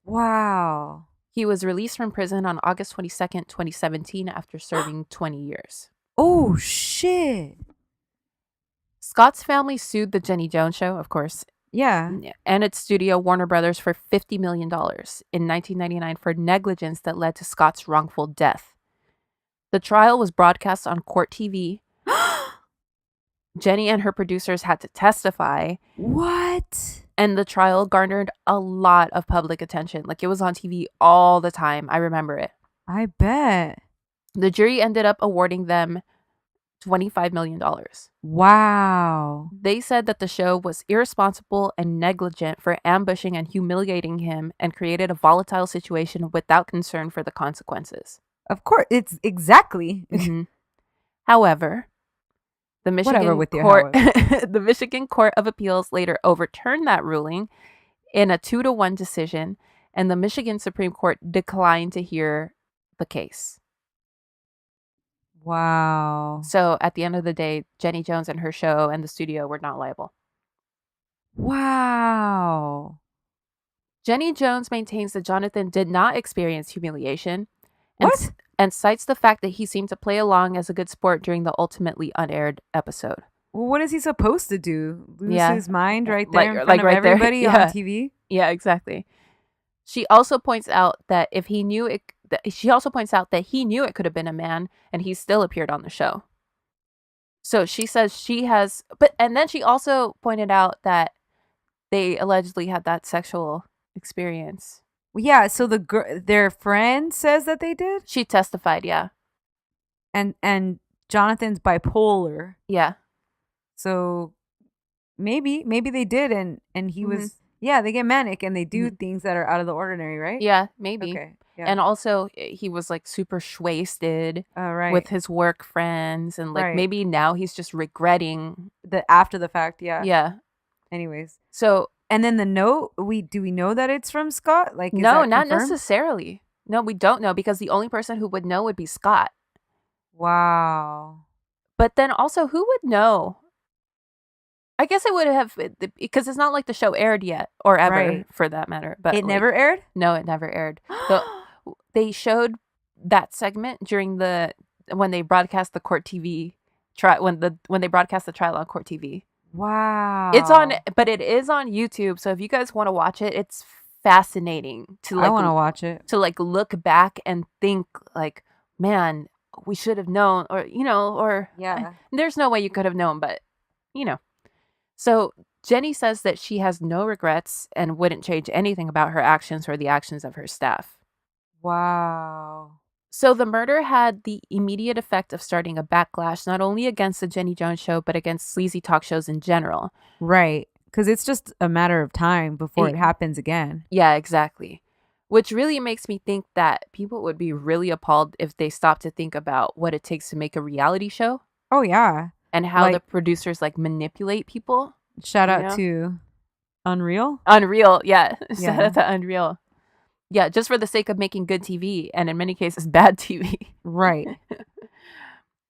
Speaker 1: Wow.
Speaker 3: He was released from prison on August 22nd, 2017 after serving 20 years.
Speaker 1: Oh, shit.
Speaker 3: Scott's family sued the Jenny Jones Show, of course,
Speaker 1: Yeah.
Speaker 3: and its studio, Warner Brothers, for $50 million in 1999 for negligence that led to Scott's wrongful death. The trial was broadcast on Court TV. Jenny and her producers had to testify.
Speaker 1: What?
Speaker 3: And the trial garnered a lot of public attention. Like, it was on TV all the time. I remember it.
Speaker 1: I bet.
Speaker 3: The jury ended up awarding them $25 million.
Speaker 1: Wow.
Speaker 3: They said that the show was irresponsible and negligent for ambushing and humiliating him and created a volatile situation without concern for the consequences.
Speaker 1: Of course. It's exactly.
Speaker 3: Mhm. However, the Michigan
Speaker 1: Whatever with your
Speaker 3: court, the Michigan Court of Appeals later overturned that ruling in a 2-1 decision, and the Michigan Supreme Court declined to hear the case.
Speaker 1: Wow.
Speaker 3: So at the end of the day, Jenny Jones and her show and the studio were not liable.
Speaker 1: Wow.
Speaker 3: Jenny Jones maintains that Jonathan did not experience humiliation.
Speaker 1: What?
Speaker 3: And cites the fact that he seemed to play along as a good sport during the ultimately unaired episode.
Speaker 1: Well, what is he supposed to do? Lose
Speaker 3: Yeah.
Speaker 1: his mind right there
Speaker 3: Like-
Speaker 1: in front
Speaker 3: like
Speaker 1: of
Speaker 3: right there.
Speaker 1: everybody
Speaker 3: Yeah.
Speaker 1: on TV?
Speaker 3: Yeah, exactly. She also points out that he knew it could have been a man, and he still appeared on the show. So she says and then she also pointed out that they allegedly had that sexual experience.
Speaker 1: Well, yeah, so their friend says that they did?
Speaker 3: She testified, yeah.
Speaker 1: And Jonathan's bipolar.
Speaker 3: Yeah.
Speaker 1: So maybe they did and he was they get manic and they do things that are out of the ordinary, right?
Speaker 3: Yeah, maybe.
Speaker 1: Okay. Yeah.
Speaker 3: And also he was like super wasted
Speaker 1: right.
Speaker 3: with his work friends, and like
Speaker 1: Right.
Speaker 3: maybe now he's just regretting.
Speaker 1: the after the fact, yeah.
Speaker 3: Yeah.
Speaker 1: Anyways.
Speaker 3: So
Speaker 1: And then the note, do we know that it's from Scott? Like, is
Speaker 3: no,
Speaker 1: that
Speaker 3: not
Speaker 1: confirmed?
Speaker 3: necessarily. No, we don't know, because the only person who would know would be Scott.
Speaker 1: Wow.
Speaker 3: But then also, who would know? I guess it would have, because it's not like the show aired yet, or ever,
Speaker 1: Right.
Speaker 3: for that matter. But
Speaker 1: It never aired?
Speaker 3: No, it never aired. They showed that segment during when they broadcast the Court TV trial, when they broadcast the trial on Court TV.
Speaker 1: Wow.
Speaker 3: But it is on YouTube. So if you guys want to watch it, it's fascinating to
Speaker 1: I want to watch it.
Speaker 3: to like look back and think like, man, we should have known, or
Speaker 1: Yeah.
Speaker 3: there's no way you could have known, but So Jenny says that she has no regrets and wouldn't change anything about her actions or the actions of her staff.
Speaker 1: Wow.
Speaker 3: So the murder had the immediate effect of starting a backlash, not only against the Jenny Jones Show, but against sleazy talk shows in general.
Speaker 1: Right. Because it's just a matter of time before it happens again.
Speaker 3: Yeah, exactly. Which really makes me think that people would be really appalled if they stopped to think about what it takes to make a reality show.
Speaker 1: Oh, yeah.
Speaker 3: And how the
Speaker 1: Like-
Speaker 3: producers like manipulate people.
Speaker 1: Shout out
Speaker 3: know?
Speaker 1: to Unreal.
Speaker 3: Unreal, yeah. Shout
Speaker 1: Yeah.
Speaker 3: out to Unreal. Yeah, just for the sake of making good TV, and in many cases, bad TV.
Speaker 1: Right.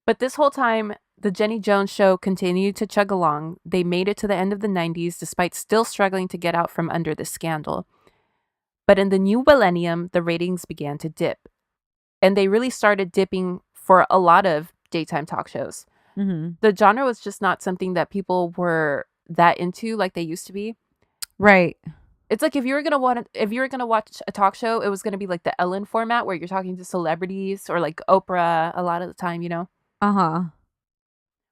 Speaker 3: But this whole time, the Jenny Jones Show continued to chug along. They made it to the end of the 90s, despite still struggling to get out from under the scandal. But in the new millennium, the ratings began to dip. And they really started dipping for a lot of daytime talk shows.
Speaker 1: Mm-hmm.
Speaker 3: The genre was just not something that people were that into like they used to be.
Speaker 1: Right.
Speaker 3: It's like if you were gonna watch a talk show, it was gonna be like the Ellen format where you're talking to celebrities, or like Oprah a lot of the time,
Speaker 1: Uh-huh.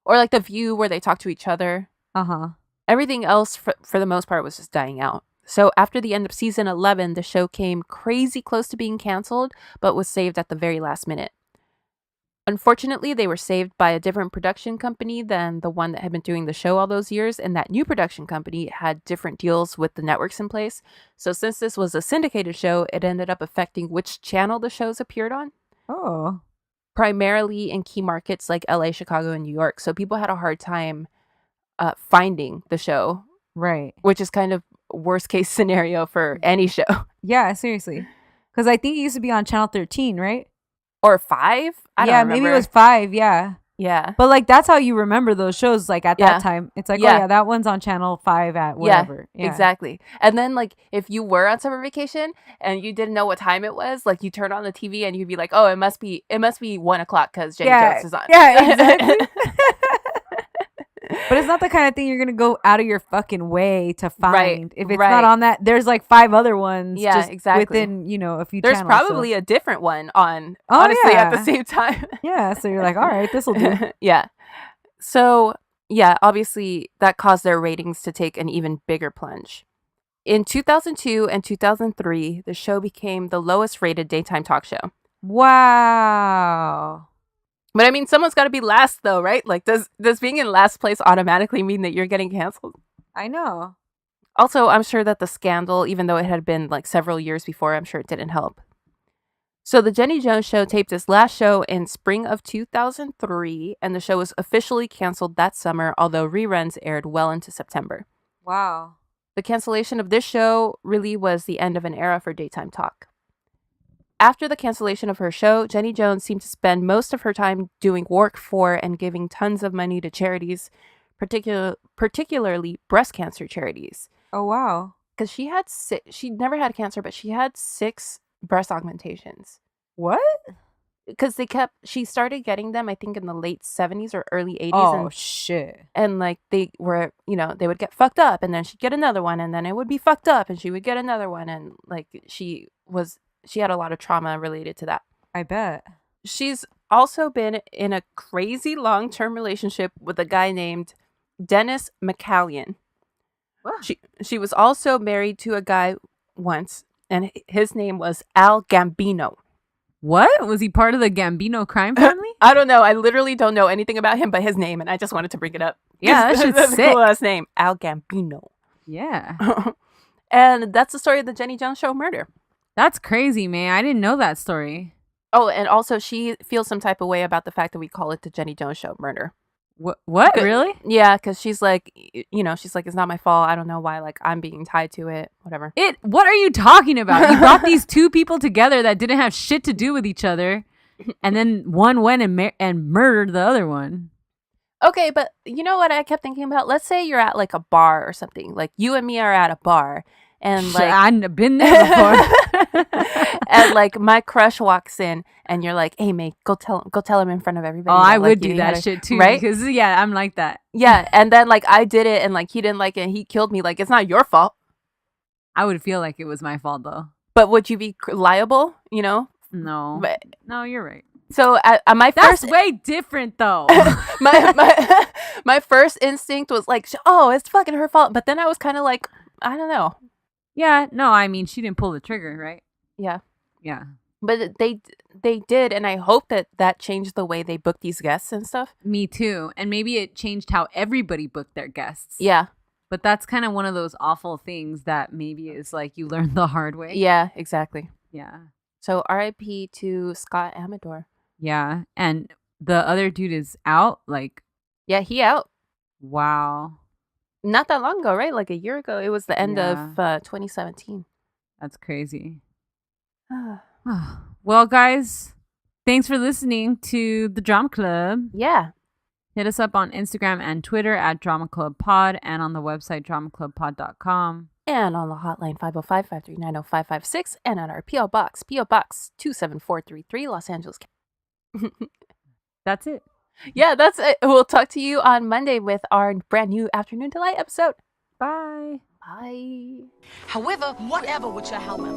Speaker 3: or like The View where they talk to each other.
Speaker 1: Uh-huh.
Speaker 3: Everything else for the most part was just dying out. So after the end of season 11, the show came crazy close to being canceled, but was saved at the very last minute. Unfortunately, they were saved by a different production company than the one that had been doing the show all those years, and that new production company had different deals with the networks in place. So since this was a syndicated show, it ended up affecting which channel the shows appeared on.
Speaker 1: Oh.
Speaker 3: Primarily in key markets like LA, Chicago, and New York. So people had a hard time finding the show.
Speaker 1: Right.
Speaker 3: Which is kind of worst case scenario for any show.
Speaker 1: Yeah, seriously. Because I think it used to be on Channel 13, right?
Speaker 3: Or 5? I don't remember.
Speaker 1: Maybe it was 5, yeah.
Speaker 3: Yeah.
Speaker 1: But like that's how you remember those shows, like at that time. It's like,
Speaker 3: Yeah.
Speaker 1: oh yeah, that one's on Channel 5 at whatever.
Speaker 3: Yeah, exactly. And then like if you were on summer vacation and you didn't know what time it was, like you turn on the TV and you'd be like, oh, it must be 1 o'clock because Jenny Jones is on.
Speaker 1: Yeah, exactly. But it's not the kind of thing you're gonna go out of your fucking way to find.
Speaker 3: Right,
Speaker 1: If it's not on that, there's like 5 other ones.
Speaker 3: Yeah,
Speaker 1: just
Speaker 3: exactly.
Speaker 1: Within a few.
Speaker 3: There's
Speaker 1: channels,
Speaker 3: probably a different one on. Honestly, at the same time.
Speaker 1: Yeah, so you're like, all right, this will do.
Speaker 3: Yeah. So yeah, obviously that caused their ratings to take an even bigger plunge. In 2002 and 2003, the show became the lowest rated daytime talk show.
Speaker 1: Wow.
Speaker 3: But I mean, someone's got to be last, though, right? Like, does being in last place automatically mean that you're getting canceled?
Speaker 1: I know.
Speaker 3: Also, I'm sure that the scandal, even though it had been like several years before, I'm sure it didn't help. So the Jenny Jones Show taped its last show in spring of 2003, and the show was officially canceled that summer, although reruns aired well into September.
Speaker 1: Wow.
Speaker 3: The cancellation of this show really was the end of an era for daytime talk. After the cancellation of her show, Jenny Jones seemed to spend most of her time doing work for and giving tons of money to charities, particularly breast cancer charities.
Speaker 1: Oh, wow.
Speaker 3: Because she never had cancer, but she had 6 breast augmentations.
Speaker 1: What?
Speaker 3: Because she started getting them, I think, in the late 70s or early 80s.
Speaker 1: Oh, shit.
Speaker 3: And like they were, they would get fucked up and then she'd get another one and then it would be fucked up and she would get another one. And like she had a lot of trauma related to that.
Speaker 1: I bet.
Speaker 3: She's also been in a crazy long-term relationship with a guy named Dennis McCallion.
Speaker 1: What?
Speaker 3: She was also married to a guy once, and his name was Al Gambino.
Speaker 1: What? Was he part of the Gambino crime family?
Speaker 3: I don't know. I literally don't know anything about him but his name, and I just wanted to bring it up.
Speaker 1: Yeah, that shit's
Speaker 3: that's
Speaker 1: sick.
Speaker 3: a cool last name, Al Gambino.
Speaker 1: Yeah.
Speaker 3: And that's the story of the Jenny Jones Show murder.
Speaker 1: That's crazy, man. I didn't know that story.
Speaker 3: Oh, and also she feels some type of way about the fact that we call it the Jenny Jones Show murder.
Speaker 1: What? Really?
Speaker 3: Yeah, because she's like, it's not my fault. I don't know why, like, I'm being tied to it, whatever.
Speaker 1: What are you talking about? You brought these 2 people together that didn't have shit to do with each other, and then one went and murdered the other one.
Speaker 3: Okay, but you know what I kept thinking about? Let's say you're at, like, a bar or something. Like, you and me are at a bar, and, like...
Speaker 1: I've been there before.
Speaker 3: And, like, my crush walks in, and you're like, hey, mate, go tell him in front of everybody.
Speaker 1: Oh,
Speaker 3: that,
Speaker 1: I
Speaker 3: like,
Speaker 1: would do that shit, too.
Speaker 3: Right?
Speaker 1: Because, yeah, I'm like that.
Speaker 3: Yeah, and then, like, I did it, and, like, he didn't like it, and he killed me. Like, it's not your fault.
Speaker 1: I would feel like it was my fault, though.
Speaker 3: But would you be liable,
Speaker 1: No.
Speaker 3: But,
Speaker 1: No, you're right.
Speaker 3: so, my
Speaker 1: That's
Speaker 3: first...
Speaker 1: way different, though.
Speaker 3: my first instinct was like, oh, it's fucking her fault. But then I was kind of like, I don't know.
Speaker 1: Yeah, no, I mean, she didn't pull the trigger, right?
Speaker 3: Yeah.
Speaker 1: Yeah.
Speaker 3: But they did, and I hope that changed the way they book these guests and stuff.
Speaker 1: Me too. And maybe it changed how everybody booked their guests.
Speaker 3: Yeah.
Speaker 1: But that's kind of one of those awful things that maybe is like you learn the hard way.
Speaker 3: Yeah, exactly.
Speaker 1: Yeah.
Speaker 3: So R.I.P. to Scott Amador.
Speaker 1: Yeah. And the other dude is out? Like...
Speaker 3: Yeah, he out.
Speaker 1: Wow.
Speaker 3: Not that long ago, right? Like a year ago. It was the end of 2017.
Speaker 1: That's crazy. Well, guys, thanks for listening to the Drama Club.
Speaker 3: Yeah.
Speaker 1: Hit us up on Instagram and Twitter at Drama Club Pod, and on the website dramaclubpod.com.
Speaker 3: And on the hotline 505-539-0556, and at our P.O. Box 27433, Los Angeles.
Speaker 1: That's it.
Speaker 3: Yeah, that's it. We'll talk to you on Monday with our brand new Afternoon Delight episode.
Speaker 1: Bye.
Speaker 3: Bye.
Speaker 5: However, whatever with your helmet.